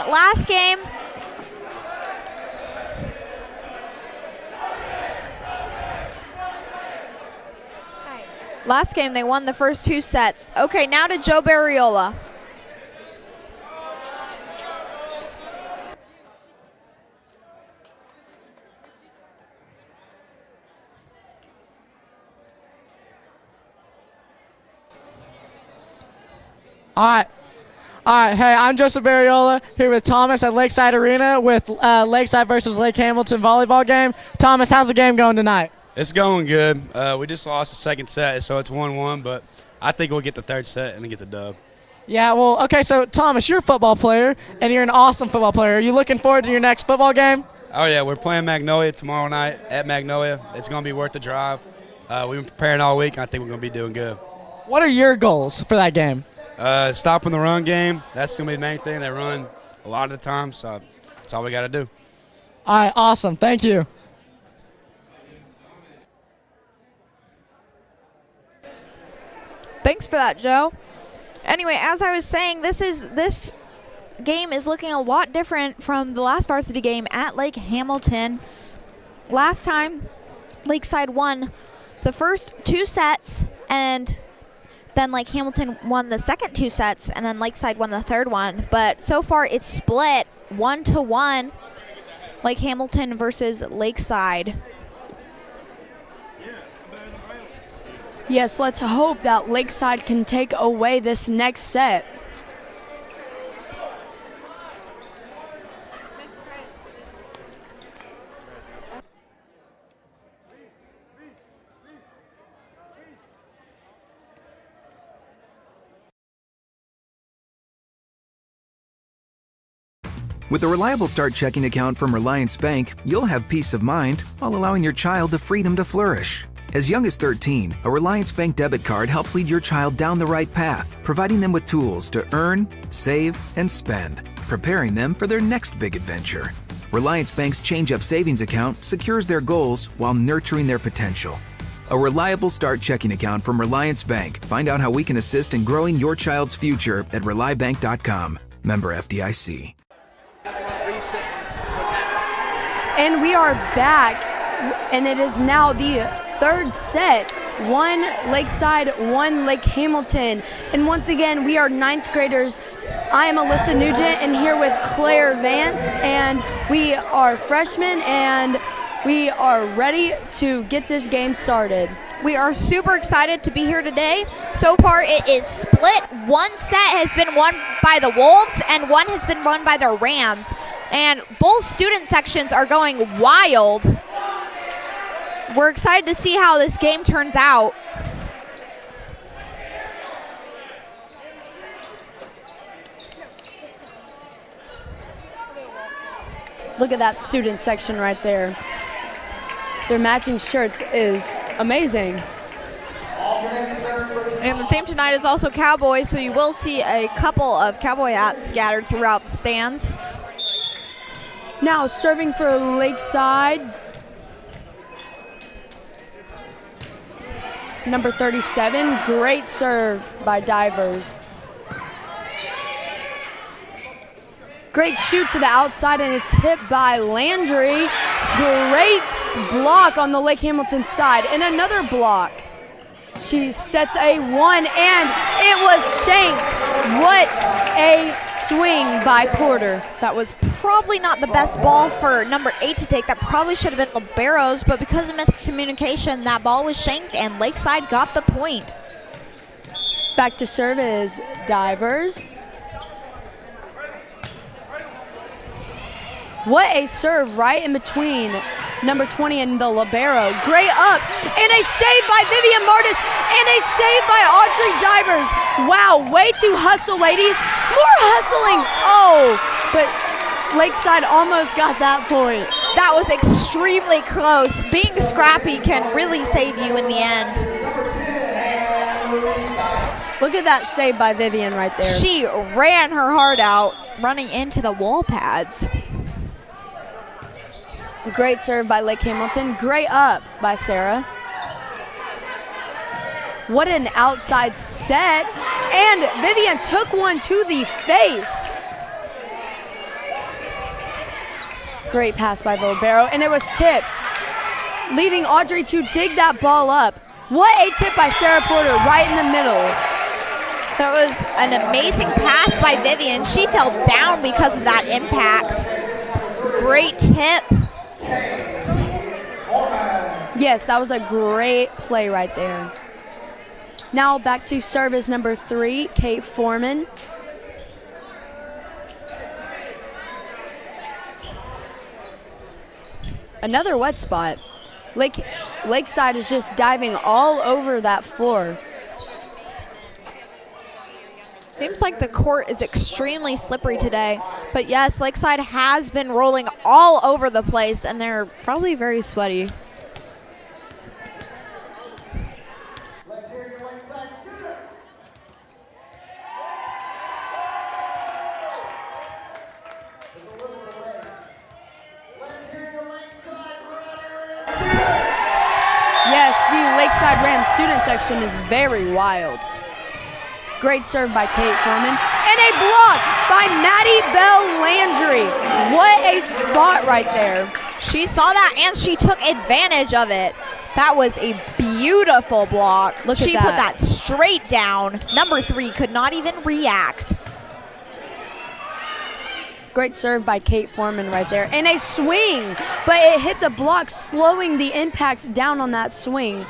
Last game, they won the first 2 sets. Okay, now to Joe Barriola. All right. Hey, I'm Joseph Barriola here with Thomas at Lakeside Arena with Lakeside versus Lake Hamilton volleyball game. Thomas, how's the game going tonight? It's going good. We just lost the second set, so it's 1-1, but I think we'll get the third set and then get the dub. Yeah, well, okay, so Thomas, you're a football player, and you're an awesome football player. Are you looking forward to your next football game? Oh, yeah, we're playing Magnolia tomorrow night at Magnolia. It's going to be worth the drive. We've been preparing all week, and I think we're going to be doing good. What are your goals for that game? Stopping the run game. That's going to be the main thing. They run a lot of the time, so that's all we got to do. All right, awesome. Thank you. Thanks for that, Joe. Anyway, as I was saying, this game is looking a lot different from the last varsity game at Lake Hamilton. Last time, Lakeside won the first 2 sets, and then Lake Hamilton won the second 2 sets, and then Lakeside won the third one. But so far, it's split 1-1, Lake Hamilton versus Lakeside. Yes, let's hope that Lakeside can take away this next set. With a reliable start checking account from Relyance Bank, you'll have peace of mind while allowing your child the freedom to flourish. As young as 13, a Relyance Bank debit card helps lead your child down the right path, providing them with tools to earn, save, and spend, preparing them for their next big adventure. Relyance Bank's Change Up Savings account secures their goals while nurturing their potential. A reliable start checking account from Relyance Bank. Find out how we can assist in growing your child's future at RelyBank.com. Member FDIC. And we are back, and it is now the third set. 1 Lakeside, 1 Lake Hamilton. And once again, we are 9th graders. I am Alyssa Nugent, and here with Claire Vance, and we are freshmen, and we are ready to get this game started. We are super excited to be here today. So far, it is split. 1 set has been won by the Wolves, and 1 has been won by the Rams. And both student sections are going wild. We're excited to see how this game turns out. Look at that student section right there. Their matching shirts is amazing. And the theme tonight is also Cowboys, so you will see a couple of cowboy hats scattered throughout the stands. Now serving for Lakeside, number 37, great serve by Divers. Great shoot to the outside and a tip by Landry. Great block on the Lake Hamilton side and another block. She sets a 1 and it was shanked. What a swing by Porter. That was probably not the best ball for number 8 to take. That probably should have been liberos, but because of miscommunication, that ball was shanked and Lakeside got the point. Back to serve is Divers. What a serve right in between number 20 and the libero. Great up and a save by Vivian Martis and a save by Audrey Divers. Wow, way to hustle, ladies. More hustling. Oh, but Lakeside almost got that point. That was extremely close. Being scrappy can really save you in the end. Look at that save by Vivian right there. She ran her heart out, running into the wall pads. Great serve by Lake Hamilton. Great up by Sarah. What an outside set. And Vivian took one to the face. Great pass by Villabero, and it was tipped, leaving Audrey to dig that ball up. What a tip by Sarah Porter right in the middle. That was an amazing pass by Vivian. She fell down because of that impact. Great tip. Yes, that was a great play right there. Now back to service number 3, Kate Foreman. Another wet spot. Lakeside is just diving all over that floor. Seems like the court is extremely slippery today. But yes, Lakeside has been rolling all over the place, and they're probably very sweaty. Yes, the Lakeside Rams student section is very wild. Great serve by Kate Foreman. And a block by Maddie Bell Landry. What a spot right there. She saw that and she took advantage of it. That was a beautiful block. She put that straight down. Number 3 could not even react. Great serve by Kate Foreman right there. And a swing, but it hit the block, slowing the impact down on that swing.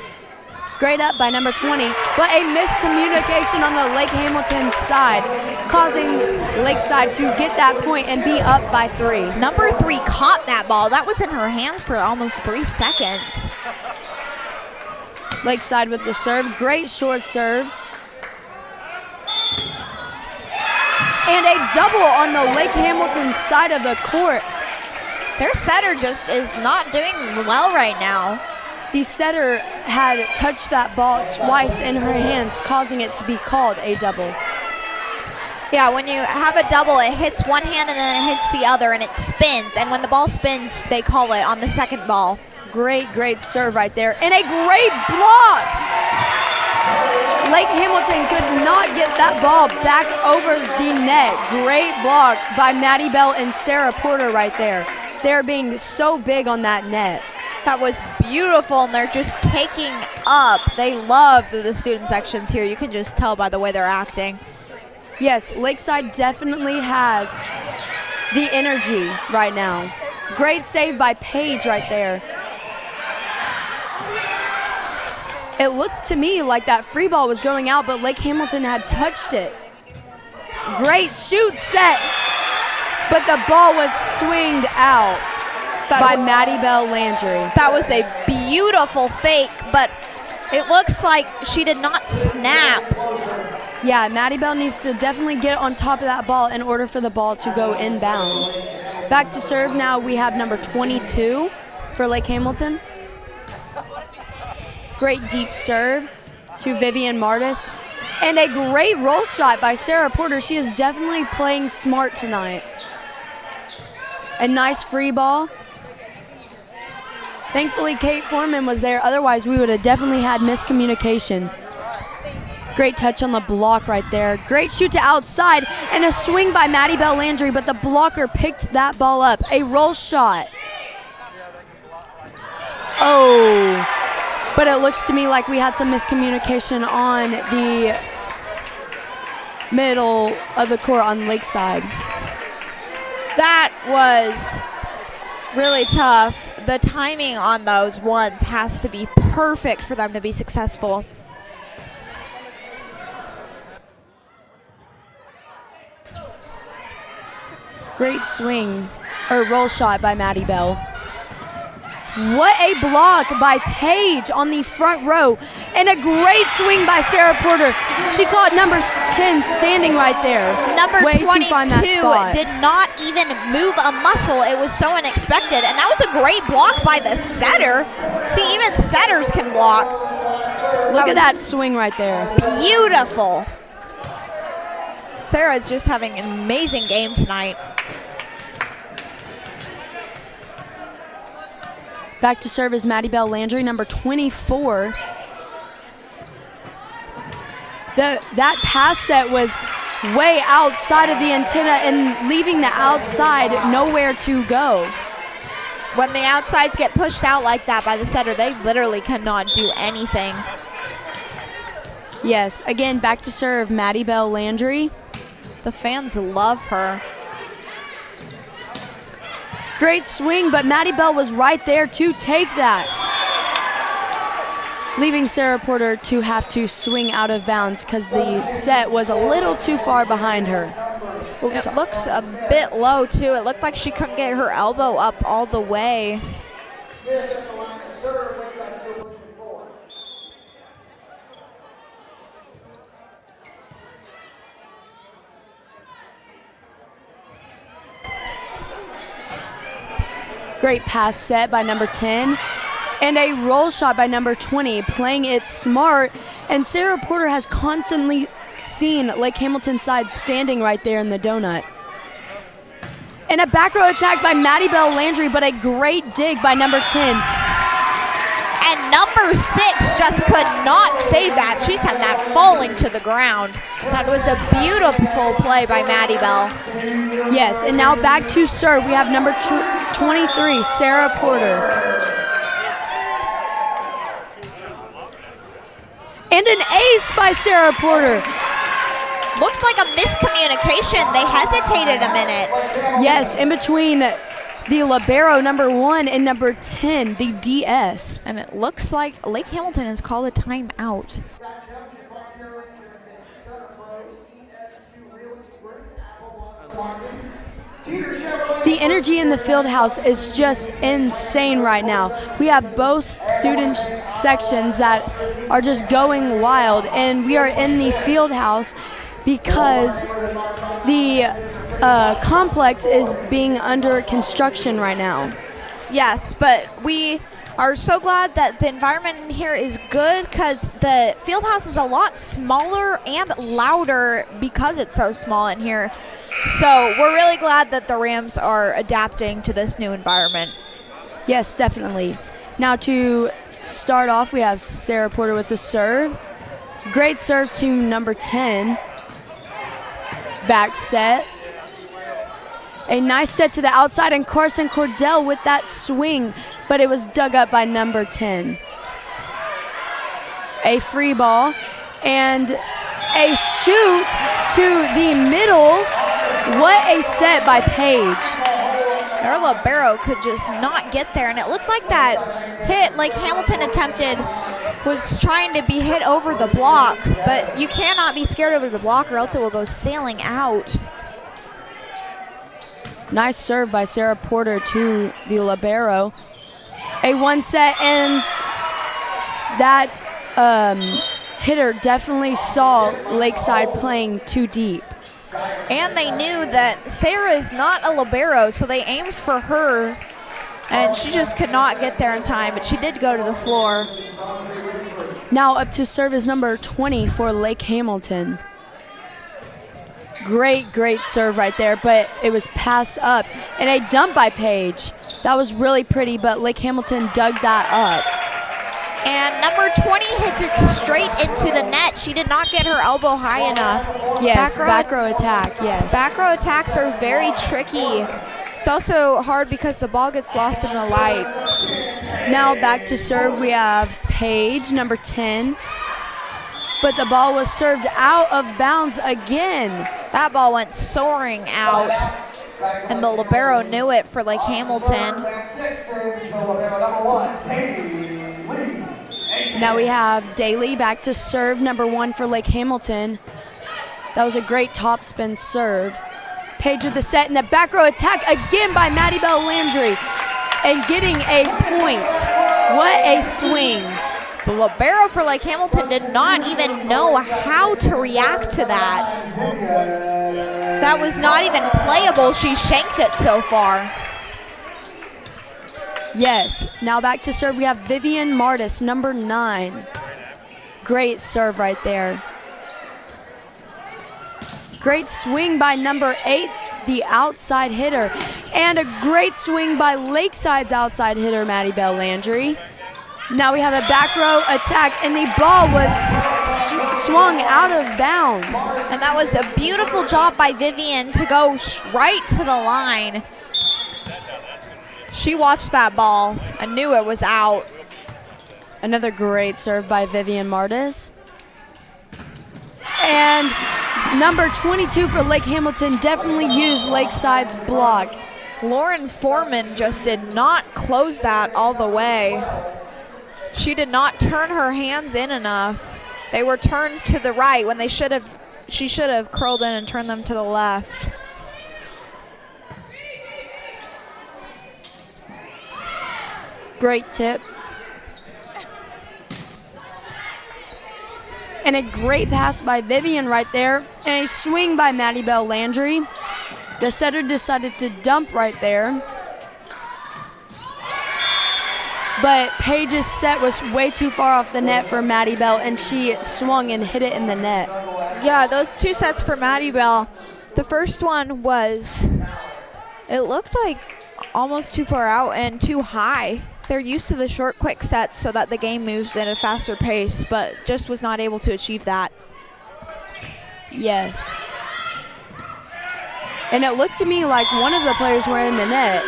Great up by number 20, but a miscommunication on the Lake Hamilton side, causing Lakeside to get that point and be up by 3. Number 3 caught that ball. That was in her hands for almost 3 seconds. Lakeside with the serve. Great short serve. And a double on the Lake Hamilton side of the court. Their setter just is not doing well right now. The setter had touched that ball twice in her hands, causing it to be called a double. Yeah, when you have a double, it hits one hand and then it hits the other and it spins. And when the ball spins, they call it on the second ball. Great serve right there. And a great block. Lake Hamilton could not get that ball back over the net. Great block by Maddie Bell and Sarah Porter right there. They're being so big on that net. That was beautiful, and they're just taking up. They love the student sections here. You can just tell by the way they're acting. Yes, Lakeside definitely has the energy right now. Great save by Paige right there. It looked to me like that free ball was going out, but Lake Hamilton had touched it. Great shoot set, but the ball was swinged out by Maddie Bell Landry. That was a beautiful fake, but it looks like she did not snap. Yeah, Maddie Bell needs to definitely get on top of that ball in order for the ball to go inbounds. Back to serve now, we have number 22 for Lake Hamilton. Great deep serve to Vivian Martis. And a great roll shot by Sarah Porter. She is definitely playing smart tonight. A nice free ball. Thankfully, Kate Foreman was there. Otherwise, we would have definitely had miscommunication. Great touch on the block right there. Great shoot to outside and a swing by Maddie Bell Landry, but the blocker picked that ball up. A roll shot. Oh. But it looks to me like we had some miscommunication on the middle of the court on Lakeside. That was really tough. The timing on those ones has to be perfect for them to be successful. Great swing, or roll shot by Maddie Bell. What a block by Paige on the front row. And a great swing by Sarah Porter. She caught number 10 standing right there. Number 22 that did not even move a muscle. It was so unexpected. And that was a great block by the setter. See, even setters can block. Look at that swing right there. Beautiful. Sarah's just having an amazing game tonight. Back to serve is Maddie Bell Landry, number 24. that pass set was way outside of the antenna and leaving the outside nowhere to go. When the outsides get pushed out like that by the setter, they literally cannot do anything. Yes, again, back to serve Maddie Bell Landry. The fans love her. Great swing, but Maddie Bell was right there to take that, leaving Sarah Porter to have to swing out of bounds because the set was a little too far behind her. Oops. It looked a bit low, too. It looked like she couldn't get her elbow up all the way. Great pass set by number 10. And a roll shot by number 20, playing it smart. And Sarah Porter has constantly seen Lake Hamilton's side standing right there in the donut. And a back row attack by Maddie Bell Landry, but a great dig by number 10. And number 6 just could not save that. She sent that falling to the ground. That was a beautiful play by Maddie Bell. Yes, and now back to serve. We have number 23, Sarah Porter. And an ace by Sarah Porter. Looked like a miscommunication. They hesitated a minute. Yes, in between the libero number 1 and number 10, the DS. And it looks like Lake Hamilton has called a timeout. The energy in the field house is just insane right now. We have both student sections that are just going wild, and we are in the field house because the complex is being under construction right now. Yes, but we are so glad that the environment in here is good because the field house is a lot smaller and louder because it's so small in here. So we're really glad that the Rams are adapting to this new environment. Yes, definitely. Now to start off, we have Sarah Porter with the serve. Great serve to number 10. Back set. A nice set to the outside, and Carson Cordell with that swing, but it was dug up by number 10. A free ball and a shoot to the middle. What a set by Paige. Their libero could just not get there, and it looked like that hit like Hamilton attempted was trying to be hit over the block, but you cannot be scared over the block or else it will go sailing out. Nice serve by Sarah Porter to the libero. A one set, and that hitter definitely saw Lakeside playing too deep. And they knew that Sarah is not a libero, so they aimed for her, and she just could not get there in time, but she did go to the floor. Now up to serve is number 20 for Lake Hamilton. Great serve right there, but it was passed up. And a dump by Paige. That was really pretty, but Lake Hamilton dug that up. And number 20 hits it straight into the net. She did not get her elbow high enough. Yes, back row attack, yes. Back row attacks are very tricky. It's also hard because the ball gets lost in the light. Now back to serve, we have Paige, number 10. But the ball was served out of bounds again. That ball went soaring out, and the libero knew it for Lake Hamilton. Now we have Daly back to serve, number 1 for Lake Hamilton. That was a great topspin serve. Paige with the set, and the back row attack again by Maddie Bell Landry, and getting a point. What a swing. The libero for Lake Hamilton did not even know how to react to that. That was not even playable. She shanked it so far. Yes. Now back to serve, we have Vivian Martis, number 9. Great serve right there. Great swing by number 8, the outside hitter. And a great swing by Lakeside's outside hitter, Maddie Bell Landry. Now we have a back row attack, and the ball was swung out of bounds. And that was a beautiful job by Vivian to go right to the line. She watched that ball and knew it was out. Another great serve by Vivian Martis. And number 22 for Lake Hamilton definitely used Lakeside's block. Lauren Foreman just did not close that all the way. She did not turn her hands in enough. They were turned to the right when she should have curled in and turned them to the left. Great tip. And a great pass by Vivian right there. And a swing by Maddie Bell Landry. The setter decided to dump right there. But Paige's set was way too far off the net for Maddie Bell, and she swung and hit it in the net. Yeah, those two sets for Maddie Bell. The first one was, it looked like almost too far out and too high. They're used to the short, quick sets so that the game moves at a faster pace, but just was not able to achieve that. Yes. And it looked to me like one of the players were in the net.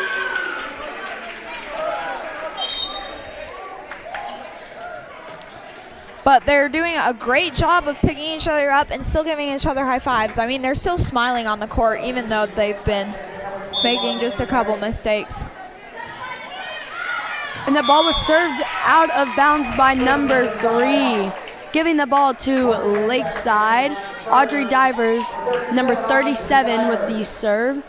But they're doing a great job of picking each other up and still giving each other high fives. I mean, they're still smiling on the court even though they've been making just a couple mistakes. And the ball was served out of bounds by number 3. Giving the ball to Lakeside. Audrey Divers, number 37 with the serve.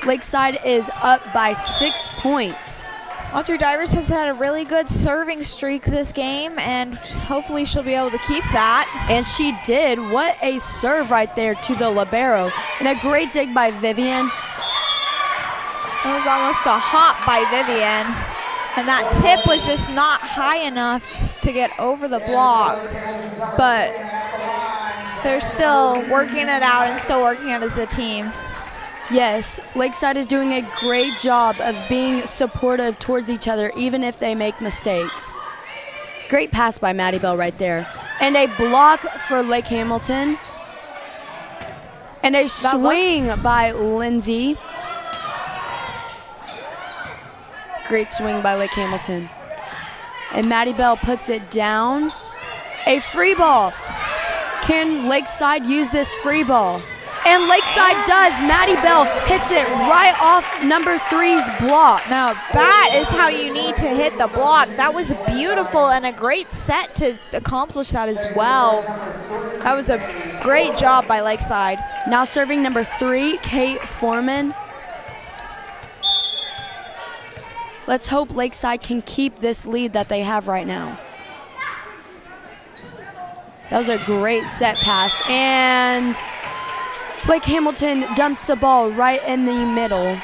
Lakeside is up by 6 points. Audrey Divers has had a really good serving streak this game, and hopefully she'll be able to keep that. And she did. What a serve right there to the libero. And a great dig by Vivian. It was almost a hop by Vivian. And that tip was just not high enough to get over the block. But they're still working it out and still working it as a team. Yes, Lakeside is doing a great job of being supportive towards each other, even if they make mistakes. Great pass by Maddie Bell right there. And a block for Lake Hamilton. And a swing by Lindsay. Great swing by Lake Hamilton. And Maddie Bell puts it down. A free ball. Can Lakeside use this free ball? And Lakeside does. Maddie Bell hits it right off number 3's block. Now that is how you need to hit the block. That was beautiful and a great set to accomplish that as well. That was a great job by Lakeside. Now serving number 3, Kate Foreman. Let's hope Lakeside can keep this lead that they have right now. That was a great set pass. And Lake Hamilton dumps the ball right in the middle.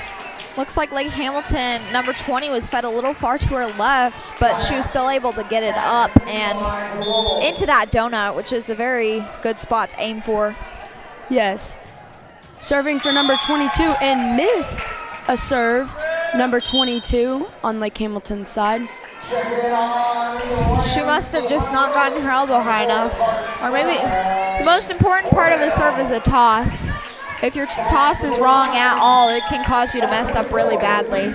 Looks like Lake Hamilton, number 20, was fed a little far to her left, but she was still able to get it up and into that donut, which is a very good spot to aim for. Yes. Serving for number 22 and missed a serve. Number 22 on Lake Hamilton's side. She must have just not gotten her elbow high enough. Or maybe the most important part of a serve is a toss. If your toss is wrong at all, it can cause you to mess up really badly.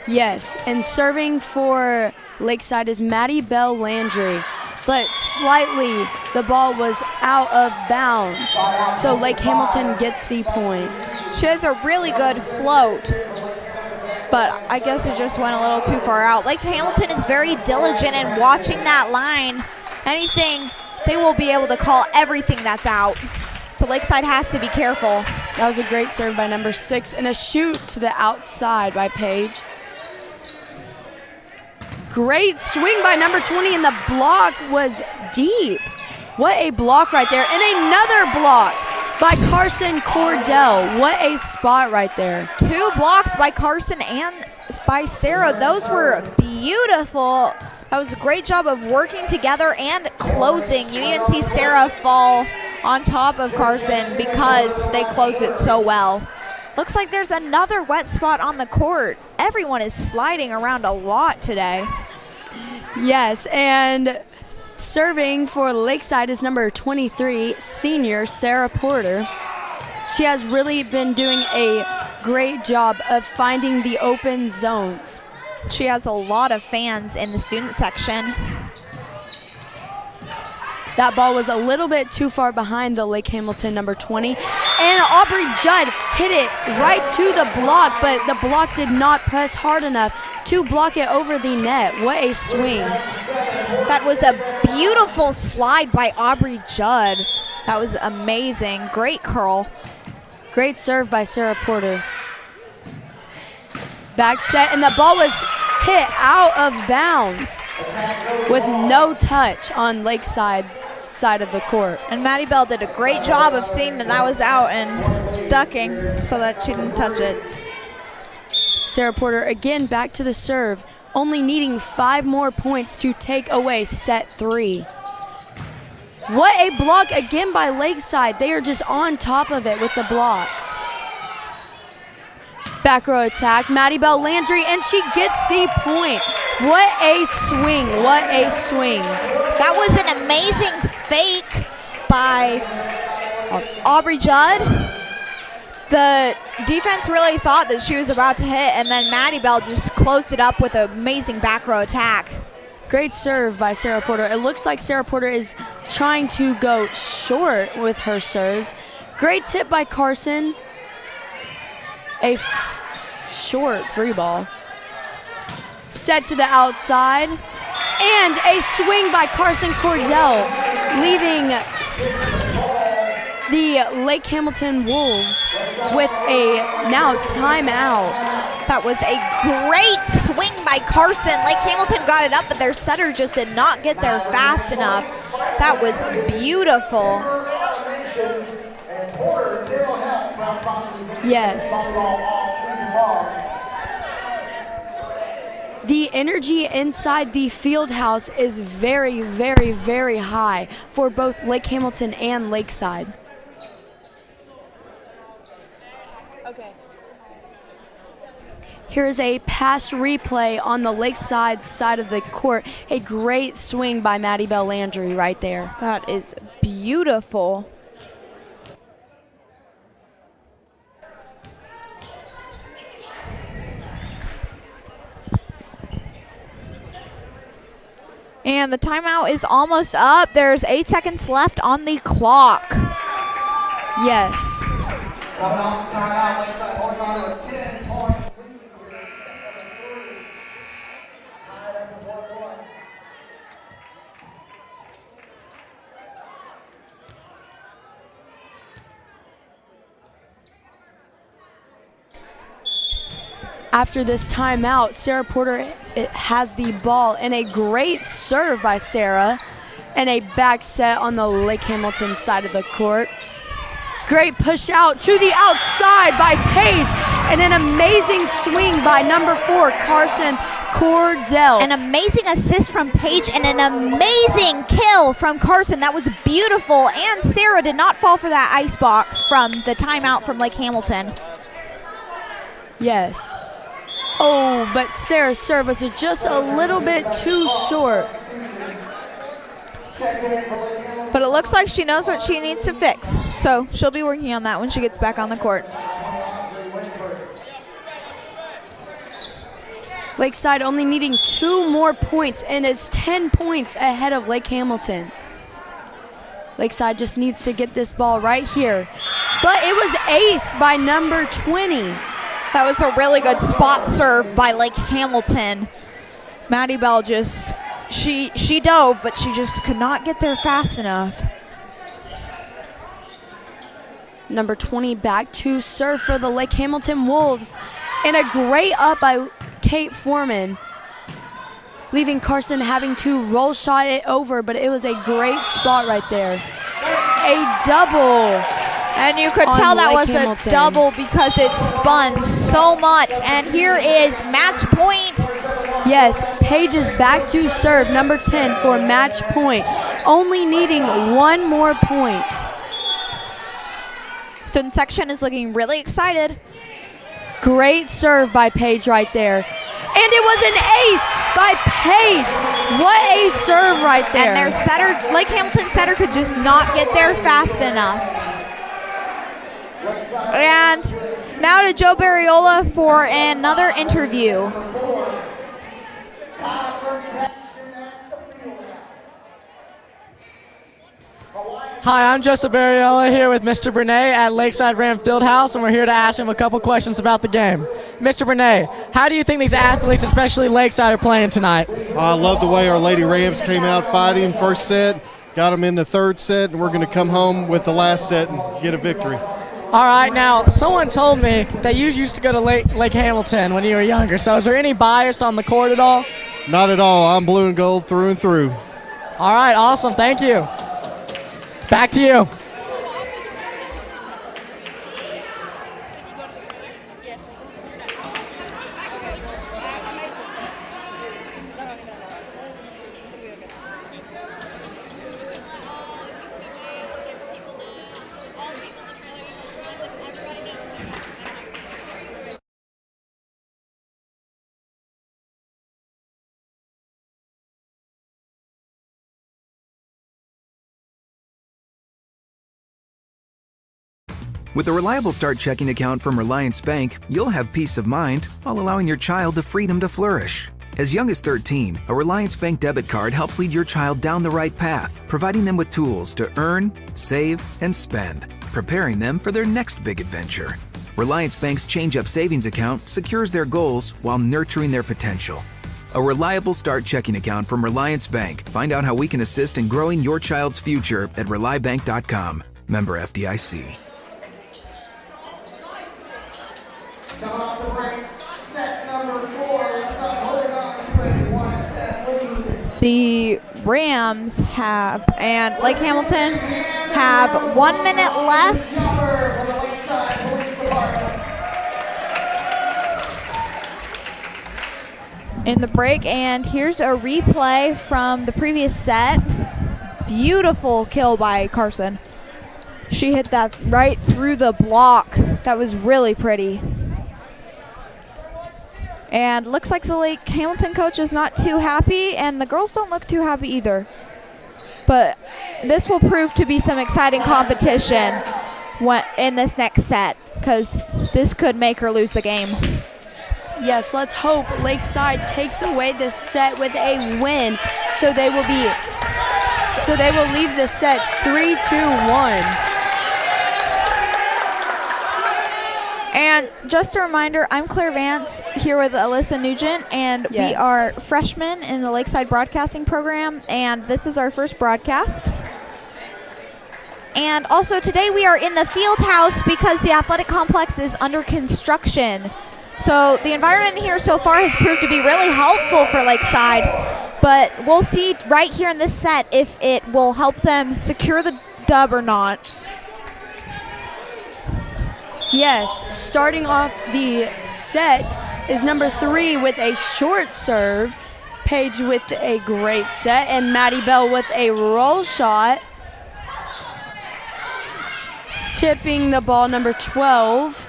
Yes, and serving for Lakeside is Maddie Bell Landry. But slightly, the ball was out of bounds. So Lake Hamilton gets the point. She has a really good float, but I guess it just went a little too far out. Lake Hamilton is very diligent in watching that line. Anything, they will be able to call everything that's out. So Lakeside has to be careful. That was a great serve by number 6 and a shoot to the outside by Paige. Great swing by number 20 and the block was deep. What a block right there. And another block by Carson Cordell. What a spot right there. 2 blocks by Carson and by Sarah. Those were beautiful. That was a great job of working together and closing. You even see Sarah fall on top of Carson because they closed it so well. Looks like there's another wet spot on the court. Everyone is sliding around a lot today. Yes, and serving for Lakeside is number 23, senior Sarah Porter. She has really been doing a great job of finding the open zones. She has a lot of fans in the student section. That ball was a little bit too far behind the Lake Hamilton number 20. And Aubrey Judd hit it right to the block, but the block did not press hard enough to block it over the net. What a swing. That was a beautiful slide by Aubrey Judd. That was amazing. Great curl. Great serve by Sarah Porter. Back set, and the ball was hit out of bounds with no touch on Lakeside side of the court. And Maddie Bell did a great job of seeing that that was out and ducking so that she didn't touch it. Sarah Porter again back to the serve, only needing 5 more points to take away set 3. What a block again by Lakeside. They are just on top of it with the blocks. Back row attack, Maddie Bell Landry, and she gets the point. What a swing, what a swing. That was an amazing fake by Aubrey Judd. The defense really thought that she was about to hit, and then Maddie Bell just closed it up with an amazing back row attack. Great serve by Sarah Porter. It looks like Sarah Porter is trying to go short with her serves. Great tip by Carson. A short free ball. Set to the outside. And a swing by Carson Cordell, leaving the Lake Hamilton Wolves with a now timeout. That was a great swing by Carson. Lake Hamilton got it up, but their setter just did not get there fast enough. That was beautiful. Yes. The energy inside the field house is very, very, very high for both Lake Hamilton and Lakeside. Okay. Here is a pass replay on the Lakeside side of the court. A great swing by Maddie Bell Landry right there. That is beautiful. And the timeout is almost up. There's 8 seconds left on the clock. Yes. After this timeout, Sarah Porter has the ball, and a great serve by Sarah, and a back set on the Lake Hamilton side of the court. Great push out to the outside by Paige, and an amazing swing by number 4, Carson Cordell. An amazing assist from Paige and an amazing kill from Carson. That was beautiful, and Sarah did not fall for that ice box from the timeout from Lake Hamilton. Yes. Oh, but Sarah's serve was just a little bit too short. But it looks like she knows what she needs to fix, so she'll be working on that when she gets back on the court. Lakeside only needing 2 more points and is 10 points ahead of Lake Hamilton. Lakeside just needs to get this ball right here. But it was aced by number 20. That was a really good spot serve by Lake Hamilton. Maddie Bell just, she dove, but she just could not get there fast enough. Number 20 back to serve for the Lake Hamilton Wolves. And a great up by Kate Foreman, leaving Carson having to roll shot it over, but it was a great spot right there. A double. And you could tell that was a double because it spun so much. And here is match point. Yes, Paige is back to serve, number 10 for match point, only needing 1 more point. Student section is looking really excited. Great serve by Paige right there. And it was an ace by Paige. What a serve right there. And their setter, Lake Hamilton setter, could just not get there fast enough. And now to Joe Barriola for another interview. Hi, I'm Joseph Barriola here with Mr. Bernay at Lakeside Ram Fieldhouse, and we're here to ask him a couple questions about the game. Mr. Bernay, how do you think these athletes, especially Lakeside, are playing tonight? I love the way our Lady Rams came out fighting first set, got them in the third set, and we're going to come home with the last set and get a victory. All right, now, someone told me that you used to go to Lake Hamilton when you were younger, so is there any bias on the court at all? Not at all. I'm blue and gold through and through. All right, awesome. Thank you. Back to you. With a reliable start checking account from Relyance Bank, you'll have peace of mind while allowing your child the freedom to flourish. As young as 13, a Relyance Bank debit card helps lead your child down the right path, providing them with tools to earn, save, and spend, preparing them for their next big adventure. Relyance Bank's Change Up Savings account secures their goals while nurturing their potential. A reliable start checking account from Relyance Bank. Find out how we can assist in growing your child's future at RelyBank.com. Member FDIC. The Rams have, and Lake Hamilton have 1 minute left. In the break, and here's a replay from the previous set. Beautiful kill by Carson. She hit that right through the block. That was really pretty. And looks like the Lake Hamilton coach is not too happy, and the girls don't look too happy either. But this will prove to be some exciting competition in this next set, because this could make or lose the game. Yes, let's hope Lakeside takes away this set with a win, so they will leave the sets 3-2-1. And just a reminder, I'm Claire Vance here with Alyssa Nugent, and yes, we are freshmen in the Lakeside Broadcasting Program, and this is our first broadcast. And also today we are in the field house because the athletic complex is under construction. So the environment here so far has proved to be really helpful for Lakeside, but we'll see right here in this set if it will help them secure the dub or not. Yes, starting off the set is number 3 with a short serve, Paige with a great set, and Maddie Bell with a roll shot. Tipping the ball, number 12.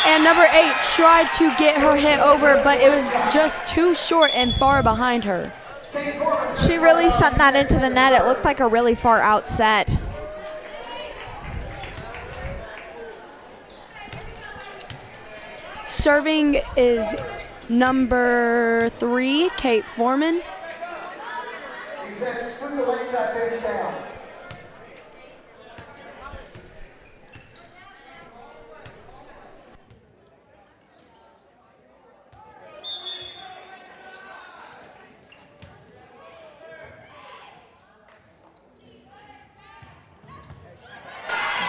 And number 8 tried to get her hit over, but it was just too short and far behind her. She really sent that into the net. It looked like a really far out set. Serving is number 3, Kate Foreman.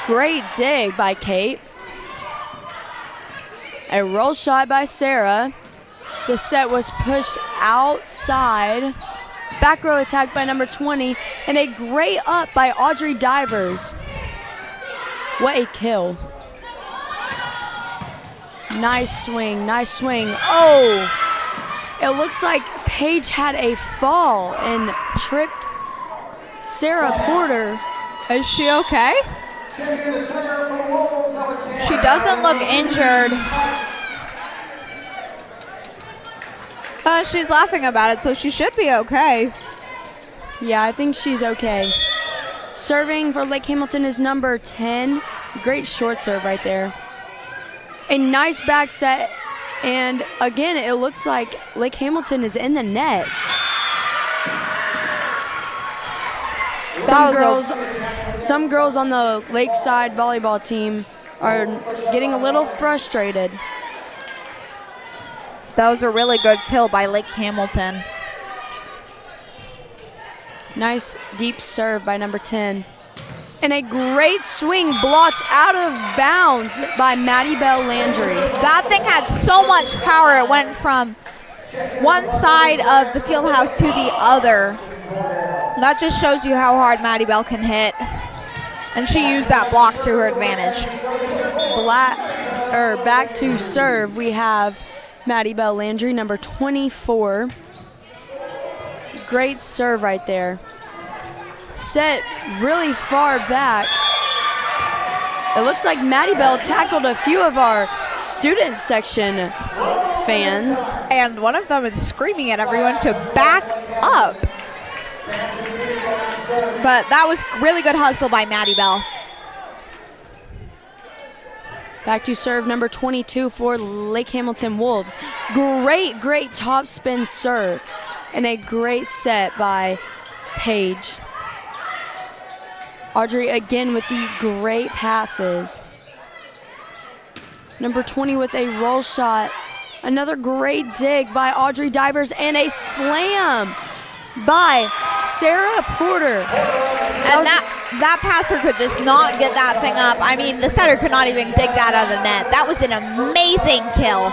Great dig by Kate. A roll shot by Sarah. The set was pushed outside. Back row attack by number 20. And a great up by Audrey Divers. What a kill. Nice swing, nice swing. Oh, it looks like Paige had a fall and tripped Sarah Porter. Is she okay? She doesn't look injured. She's laughing about it, so she should be okay. Yeah, I think she's okay. Serving for Lake Hamilton is number 10. Great short serve right there. A nice back set. And again, it looks like Lake Hamilton is in the net. Some girls on the Lakeside volleyball team are getting a little frustrated. That was a really good kill by Lake Hamilton. Nice deep serve by number 10. And a great swing blocked out of bounds by Maddie Bell Landry. That thing had so much power. It went from one side of the field house to the other. That just shows you how hard Maddie Bell can hit. And she used that block to her advantage. Back to serve, we have Maddie Bell Landry, number 24. Great serve right there. Set really far back. It looks like Maddie Bell tackled a few of our student section fans. And one of them is screaming at everyone to back up. But that was really good hustle by Maddie Bell. Back to serve number 22 for Lake Hamilton Wolves. Great top spin serve. And a great set by Paige. Audrey again with the great passes. Number 20 with a roll shot. Another great dig by Audrey Divers and a slam by Sarah Porter. And that passer could just not get that thing up. I mean, the setter could not even dig that out of the net. That was an amazing kill.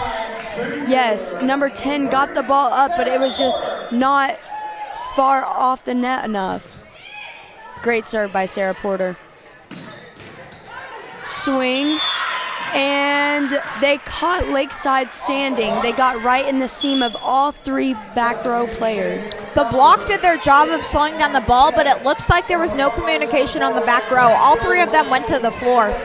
Yes, number 10 got the ball up, but it was just not far off the net enough. Great serve by Sarah Porter. Swing, and they caught Lakeside standing. They got right in the seam of all three back row players. The block did their job of slowing down the ball, but it looks like there was no communication on the back row. All three of them went to the floor.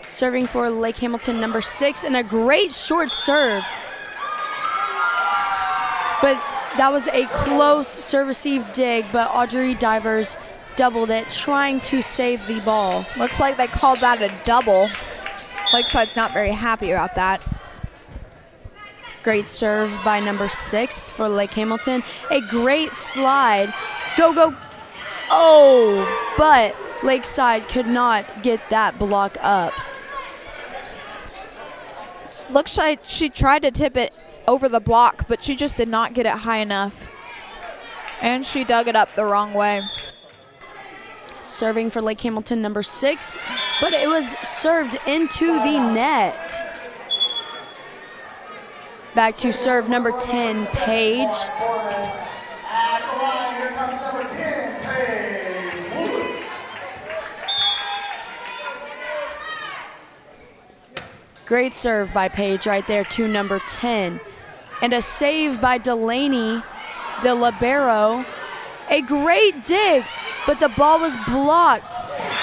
Serving for Lake Hamilton, number 6, and a great short serve. But that was a close serve receive dig, but Audrey Divers doubled it, trying to save the ball. Looks like they called that a double. Lakeside's not very happy about that. Great serve by number 6 for Lake Hamilton. A great slide. Go. Oh, but Lakeside could not get that block up. Looks like she tried to tip it over the block, but she just did not get it high enough. And she dug it up the wrong way. Serving for Lake Hamilton, number 6, but it was served into the net. Back to serve number 10, Paige. Great serve by Paige right there to number 10. And a save by Delaney, the libero. A great dig, but the ball was blocked.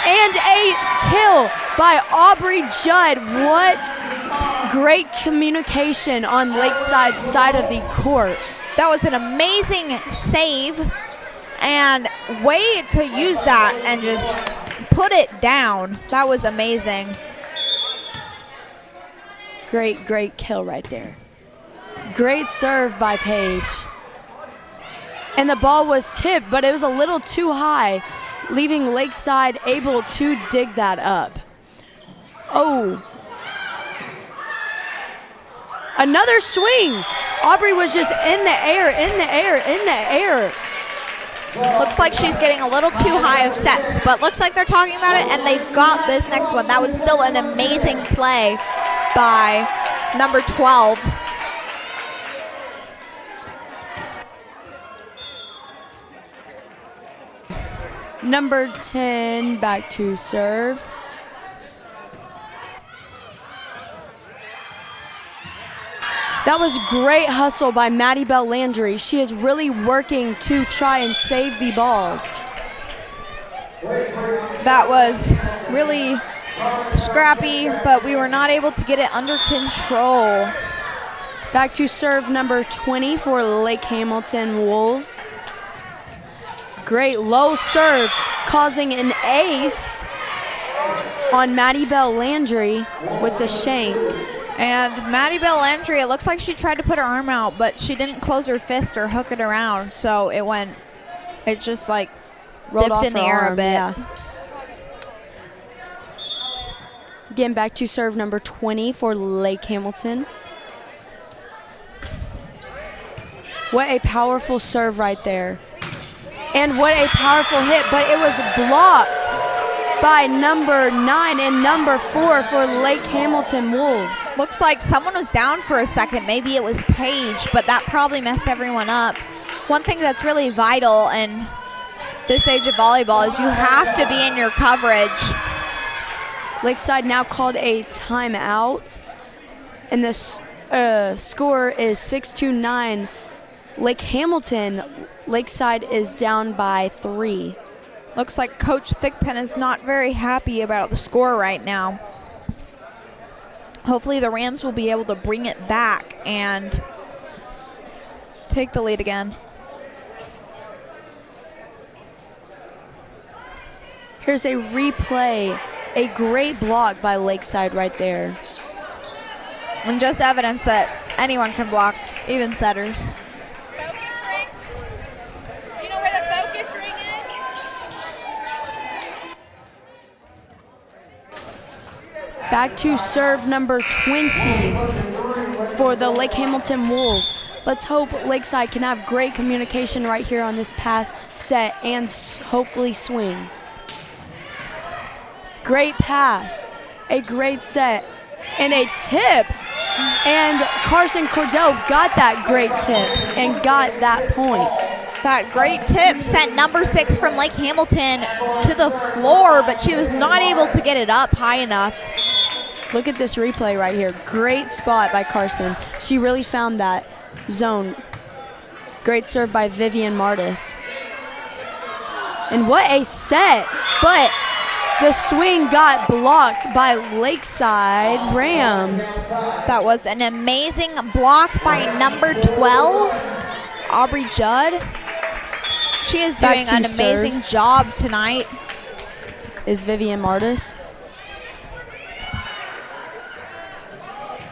And a kill by Aubrey Judd. What great communication on Lakeside's side of the court. That was an amazing save, and way to use that and just put it down. That was amazing. Great kill right there. Great serve by Paige. And the ball was tipped, but it was a little too high, leaving Lakeside able to dig that up. Oh. Another swing. Aubrey was just in the air. Looks like she's getting a little too high of sets, but looks like they're talking about it, and they've got this next one. That was still an amazing play by number 12. Number 10 back to serve. That was great hustle by Maddie Bell Landry. She is really working to try and save the balls. That was really scrappy, but we were not able to get it under control. Back to serve number 20 for Lake Hamilton Wolves. Great low serve, causing an ace on Maddie Bell Landry with the shank. And Maddie Bell Landry, it looks like she tried to put her arm out, but she didn't close her fist or hook it around, so it just like Rolled dipped off in the her air arm, a bit. yeah. Again, back to serve number 20 for Lake Hamilton. What a powerful serve right there. And what a powerful hit, but it was blocked by number 9 and number 4 for Lake Hamilton Wolves. Looks like someone was down for a second. Maybe it was Paige, but that probably messed everyone up. One thing that's really vital in this age of volleyball is you have to be in your coverage. Lakeside now called a timeout, and this score is 6-9. Lake Hamilton, Lakeside is down by 3. Looks like Coach Thigpen is not very happy about the score right now. Hopefully the Rams will be able to bring it back and take the lead again. Here's a replay. A great block by Lakeside right there. And just evidence that anyone can block, even setters. Focus ring? You know where the focus ring is? Back to serve number 20 for the Lake Hamilton Wolves. Let's hope Lakeside can have great communication right here on this pass, set, and hopefully swing. Great pass, a great set, and a tip. And Carson Cordell got that great tip and got that point. That great tip sent number 6 from Lake Hamilton to the floor, but she was not able to get it up high enough. Look at this replay right here. Great spot by Carson. She really found that zone. Great serve by Vivian Martis. And what a set, but the swing got blocked by Lakeside Rams. That was an amazing block by number 12, Aubrey Judd. She is doing an amazing job tonight. Is Vivian Martis.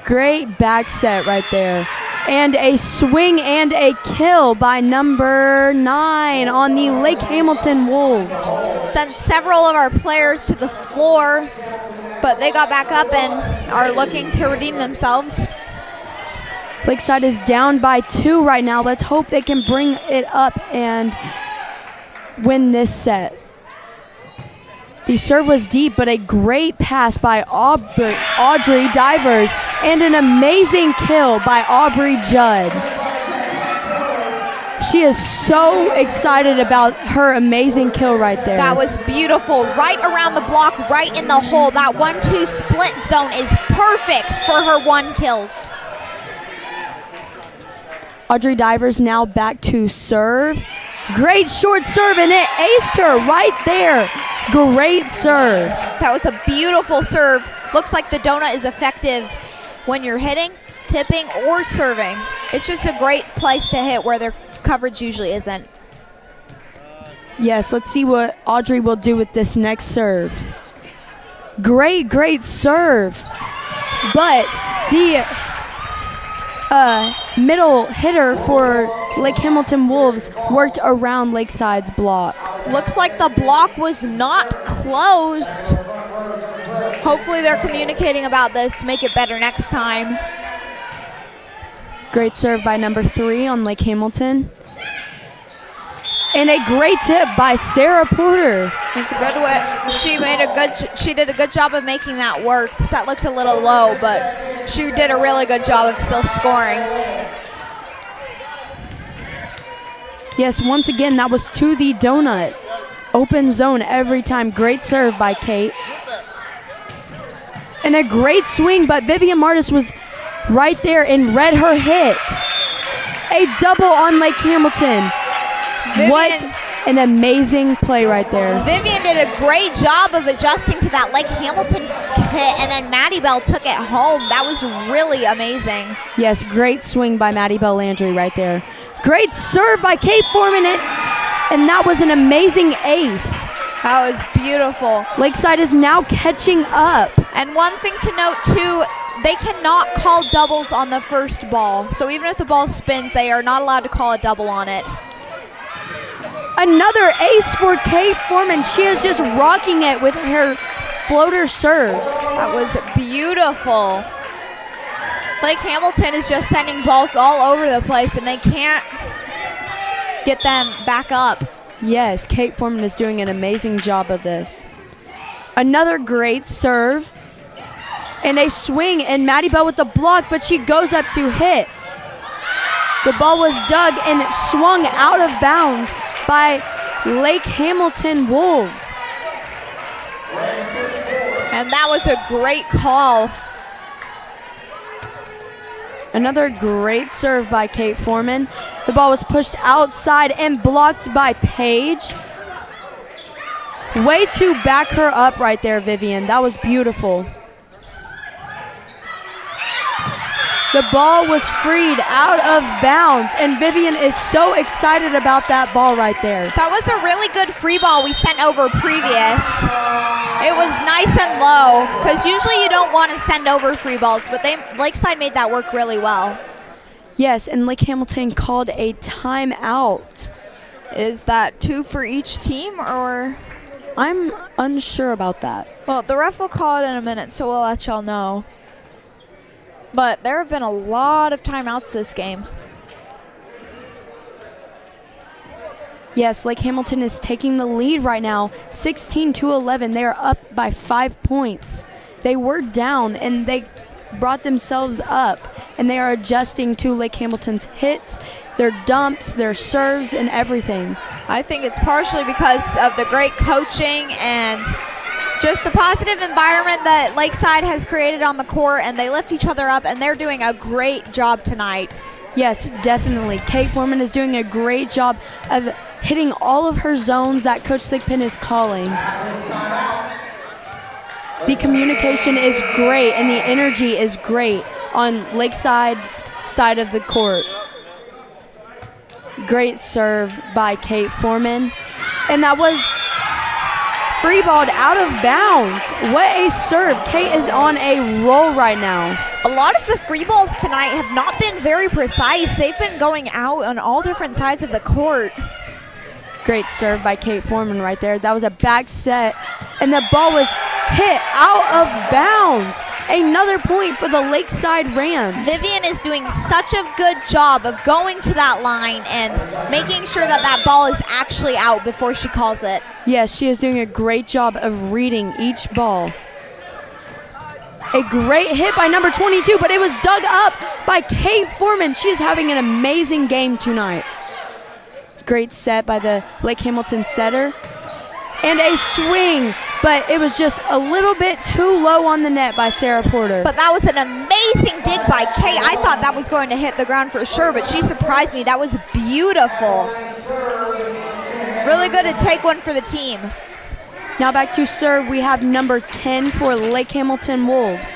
Great back set right there. And a swing and a kill by number 9 on the Lake Hamilton Wolves. Sent several of our players to the floor, but they got back up and are looking to redeem themselves. Lakeside is down by 2 right now. Let's hope they can bring it up and win this set. The serve was deep, but a great pass by Audrey Divers and an amazing kill by Aubrey Judd. She is so excited about her amazing kill right there. That was beautiful. Right around the block, right in the hole. That 1-2 split zone is perfect for her 1 kills. Audrey Divers now back to serve. Great short serve, and it aced her right there. Great serve. That was a beautiful serve. Looks like the donut is effective when you're hitting, tipping, or serving. It's just a great place to hit where their coverage usually isn't. Yes, let's see what Audrey will do with this next serve. Great serve. But the middle hitter for Lake Hamilton Wolves worked around Lakeside's block. Looks like the block was not closed. Hopefully they're communicating about this to make it better next time. Great serve by number 3 on Lake Hamilton. And a great tip by Sarah Porter. It's a good way. She did a good job of making that work. The set looked a little low, but she did a really good job of still scoring. Yes, once again, that was to the donut. Open zone every time. Great serve by Kate. And a great swing, but Vivian Martis was right there and read her hit. A double on Lake Hamilton. an amazing play right there. Vivian did a great job of adjusting to that Lake Hamilton hit, and then Maddie Bell took it home. That was really amazing. Yes, great swing by Maddie Bell Landry right there. Great serve by Kate Foreman, and that was an amazing ace. That was beautiful. Lakeside is now catching up. And one thing to note too, they cannot call doubles on the first ball. So even if the ball spins, they are not allowed to call a double on it. Another ace for Kate Foreman. She is just rocking it with her floater serves. That was beautiful. Lake Hamilton is just sending balls all over the place, and they can't get them back up. Yes, Kate Foreman is doing an amazing job of this. Another great serve. And a swing, and Maddie Bell with the block, but she goes up to hit. The ball was dug and swung out of bounds by Lake Hamilton Wolves. And that was a great call. Another great serve by Kate Foreman. The ball was pushed outside and blocked by Paige. Way to back her up right there, Vivian. That was beautiful. The ball was freed out of bounds, and Vivian is so excited about that ball right there. That was a really good free ball we sent over previous. It was nice and low, because usually you don't want to send over free balls, but Lakeside made that work really well. Yes, and Lake Hamilton called a timeout. Is that 2 for each team, or? I'm unsure about that. Well, the ref will call it in a minute, so we'll let y'all know. But there have been a lot of timeouts this game. Yes, Lake Hamilton is taking the lead right now, 16-11. They are up by 5 points. They were down, and they brought themselves up, and they are adjusting to Lake Hamilton's hits, their dumps, their serves, and everything. I think it's partially because of the great coaching and just the positive environment that Lakeside has created on the court, and they lift each other up, and they're doing a great job tonight. Yes, definitely. Kate Foreman is doing a great job of hitting all of her zones that Coach Thigpen is calling. The communication is great, and the energy is great on Lakeside's side of the court. Great serve by Kate Foreman, and that was free-balled out of bounds. What a serve. Kate is on a roll right now. A lot of the free balls tonight have not been very precise. They've been going out on all different sides of the court. Great serve by Kate Foreman right there. That was a back set, and the ball was hit out of bounds. Another point for the Lakeside Rams. Vivian is doing such a good job of going to that line and making sure that that ball is actually out before she calls it. Yes, she is doing a great job of reading each ball. A great hit by number 22, but it was dug up by Kate Foreman. She is having an amazing game tonight. Great set by the Lake Hamilton setter. And a swing, but it was just a little bit too low on the net by Sarah Porter. But that was an amazing dig by Kate. I thought that was going to hit the ground for sure, but she surprised me. That was beautiful. Really good to take one for the team. Now back to serve, we have number 10 for Lake Hamilton Wolves.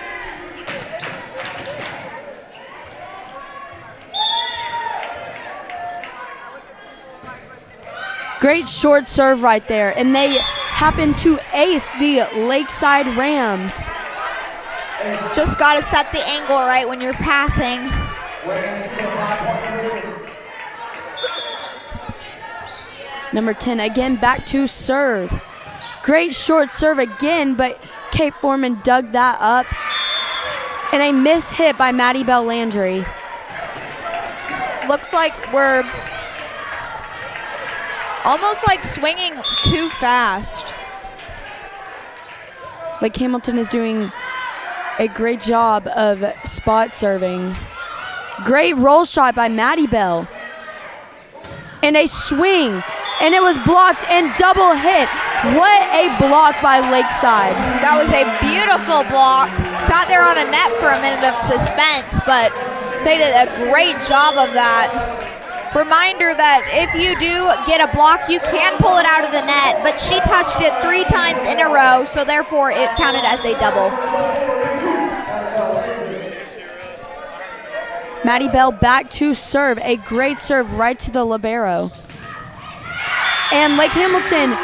Great short serve right there, and they happen to ace the Lakeside Rams. Just got to set the angle right when you're passing. Number 10 again back to serve. Great short serve again, but Kate Foreman dug that up. And a miss hit by Maddie Bell Landry. Looks like we're almost like swinging too fast. Lake Hamilton is doing a great job of spot serving. Great roll shot by Maddie Bell. And a swing. And it was blocked and double hit. What a block by Lakeside. That was a beautiful block. Sat there on a net for a minute of suspense, but they did a great job of that. Reminder that if you do get a block, you can pull it out of the net, but she touched it 3 times in a row, so therefore it counted as a double. Maddie Bell back to serve. A great serve right to the libero. And Lake Hamilton,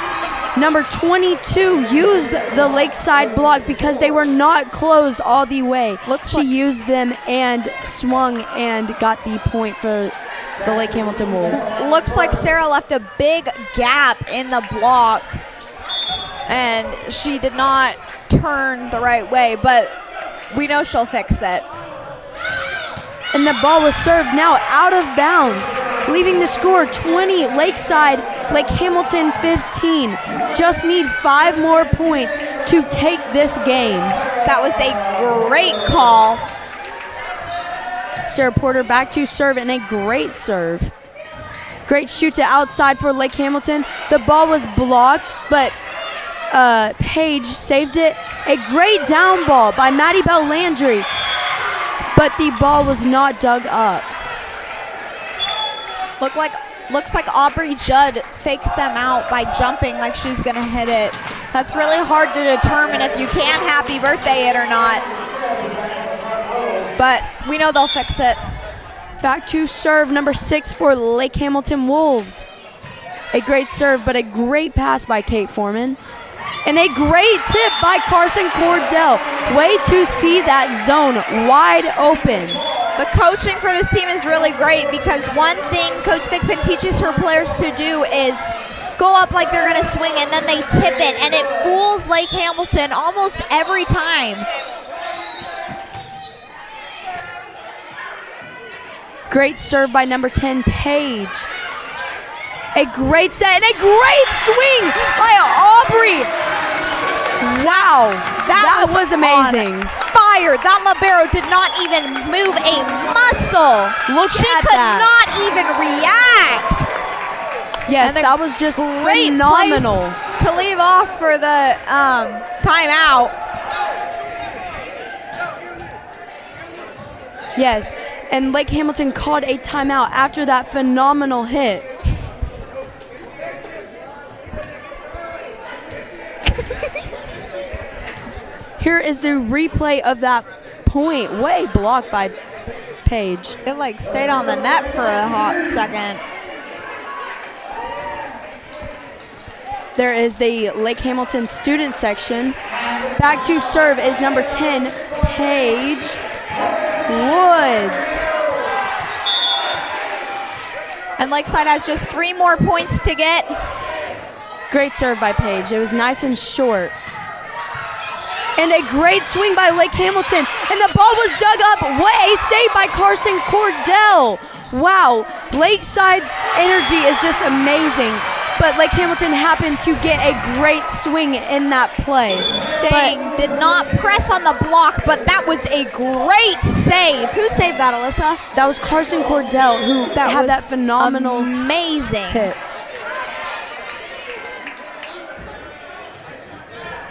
number 22, used the Lakeside block because they were not closed all the way. She used them and swung and got the point for the Lake Hamilton Wolves. Looks like Sarah left a big gap in the block, and she did not turn the right way, but we know she'll fix it. And the ball was served now out of bounds, leaving the score 20 Lakeside, Lake Hamilton 15. Just need 5 more points to take this game. That was a great call. Sarah Porter back to serve, and a great serve. Great shoot to outside for Lake Hamilton. The ball was blocked, but Paige saved it. A great down ball by Maddie Bell Landry, but the ball was not dug up. Looks like Aubrey Judd faked them out by jumping like she's gonna hit it. That's really hard to determine if you can happy birthday it or not. But we know they'll fix it. Back to serve, number 6 for Lake Hamilton Wolves. A great serve, but a great pass by Kate Foreman. And a great tip by Carson Cordell. Way to see that zone wide open. The coaching for this team is really great because one thing Coach Thigpen teaches her players to do is go up like they're gonna swing and then they tip it, and it fools Lake Hamilton almost every time. Great serve by number 10, Paige. A great set and a great swing by Aubrey. Wow, that was amazing. Fire. That libero did not even move a muscle. She could not even react. Yes, that was just phenomenal. To leave off for the timeout. Yes, and Lake Hamilton called a timeout after that phenomenal hit. Here is the replay of that point. Way blocked by Paige. It stayed on the net for a hot second. There is the Lake Hamilton student section. Back to serve is number 10, Paige Woods. And Lakeside has just 3 more points to get. Great serve by Paige. It was nice and short. And a great swing by Lake Hamilton. And the ball was dug up. What a save by Carson Cordell. Wow, Lakeside's energy is just amazing. But Lake Hamilton happened to get a great swing in that play. They did not press on the block, but that was a great save. Who saved that, Alyssa? That was Carson Cordell, who had that phenomenal amazing hit.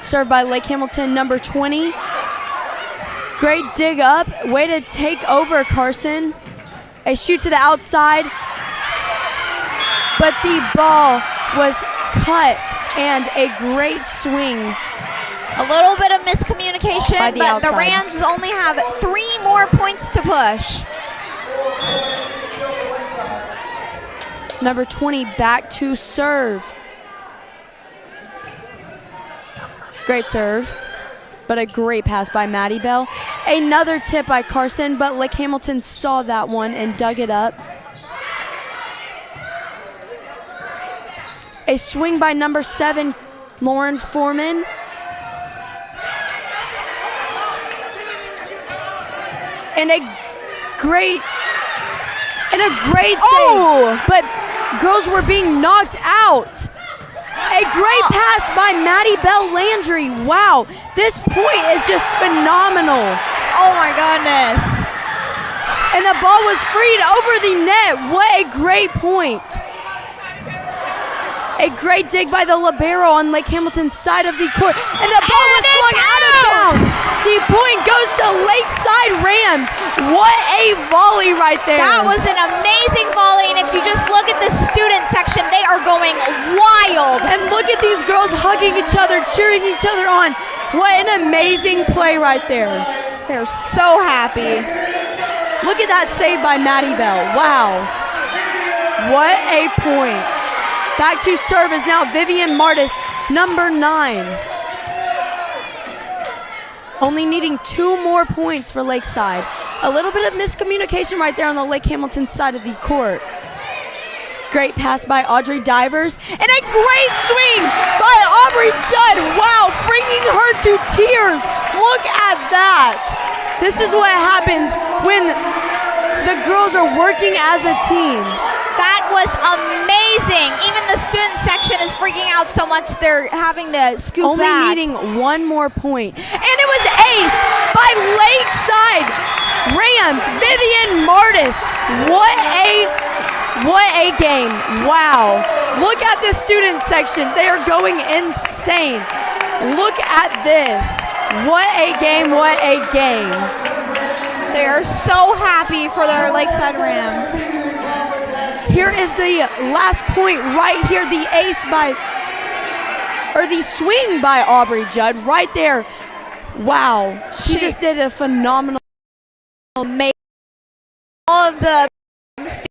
Served by Lake Hamilton, number 20. Great dig up. Way to take over, Carson. A shoot to the outside. But the ball was cut, and a great swing. A little bit of miscommunication, but the Rams only have 3 more points to push. Number 20 back to serve. Great serve, but a great pass by Maddie Bell. Another tip by Carson, but Lake Hamilton saw that one and dug it up. A swing by number 7, Lauren Foreman. And a great save, but girls were being knocked out. A great pass by Maddie Bell Landry. Wow, this point is just phenomenal. Oh my goodness. And the ball was freed over the net. What a great point. A great dig by the libero on Lake Hamilton's side of the court. And the ball was swung out of bounds. The point goes to Lakeside Rams. What a volley right there. That was an amazing volley, and if you just look at the student section, they are going wild. And look at these girls hugging each other, cheering each other on. What an amazing play right there. They're so happy. Look at that save by Maddie Bell. Wow. What a point. Back to serve is now Vivian Martis, number 9. Only needing 2 more points for Lakeside. A little bit of miscommunication right there on the Lake Hamilton side of the court. Great pass by Audrey Divers, and a great swing by Aubrey Judd. Wow, bringing her to tears. Look at that. This is what happens when the girls are working as a team. That was amazing. Even the student section is freaking out so much they're having to scoop Only back. needing 1 more point. And it was ace by Lakeside Rams, Vivian Martis. What a game. Wow. Look at the student section. They are going insane. Look at this. What a game, what a game. They are so happy for their Lakeside Rams. Here is the last point right here, the ace the swing by Aubrey Judd right there. Wow, she just did a phenomenal. All of the students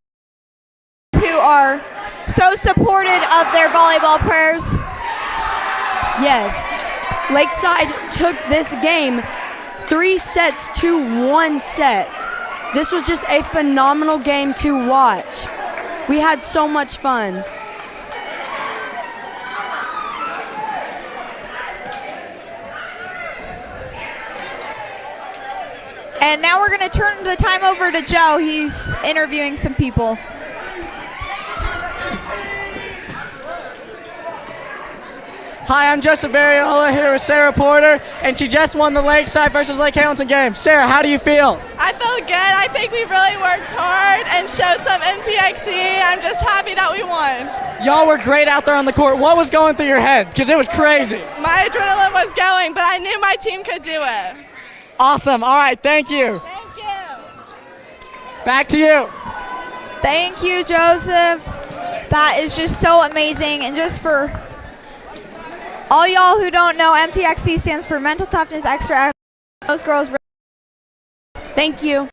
who are so supportive of their volleyball players. Yes, Lakeside took this game 3 sets to 1 set. This was just a phenomenal game to watch. We had so much fun. And now we're going to turn the time over to Joe. He's interviewing some people. Hi, I'm Joseph Ariola here with Sarah Porter, and she just won the Lakeside versus Lake Hamilton game. Sarah, how do you feel? I feel good. I think we really worked hard and showed some MTXE. I'm just happy that we won. Y'all were great out there on the court. What was going through your head? Because it was crazy. My adrenaline was going, but I knew my team could do it. Awesome. All right, thank you. Thank you. Back to you. Thank you, Joseph. That is just so amazing. And just for all y'all who don't know, MTXE stands for Mental Toughness Extra. Those girls. Thank you.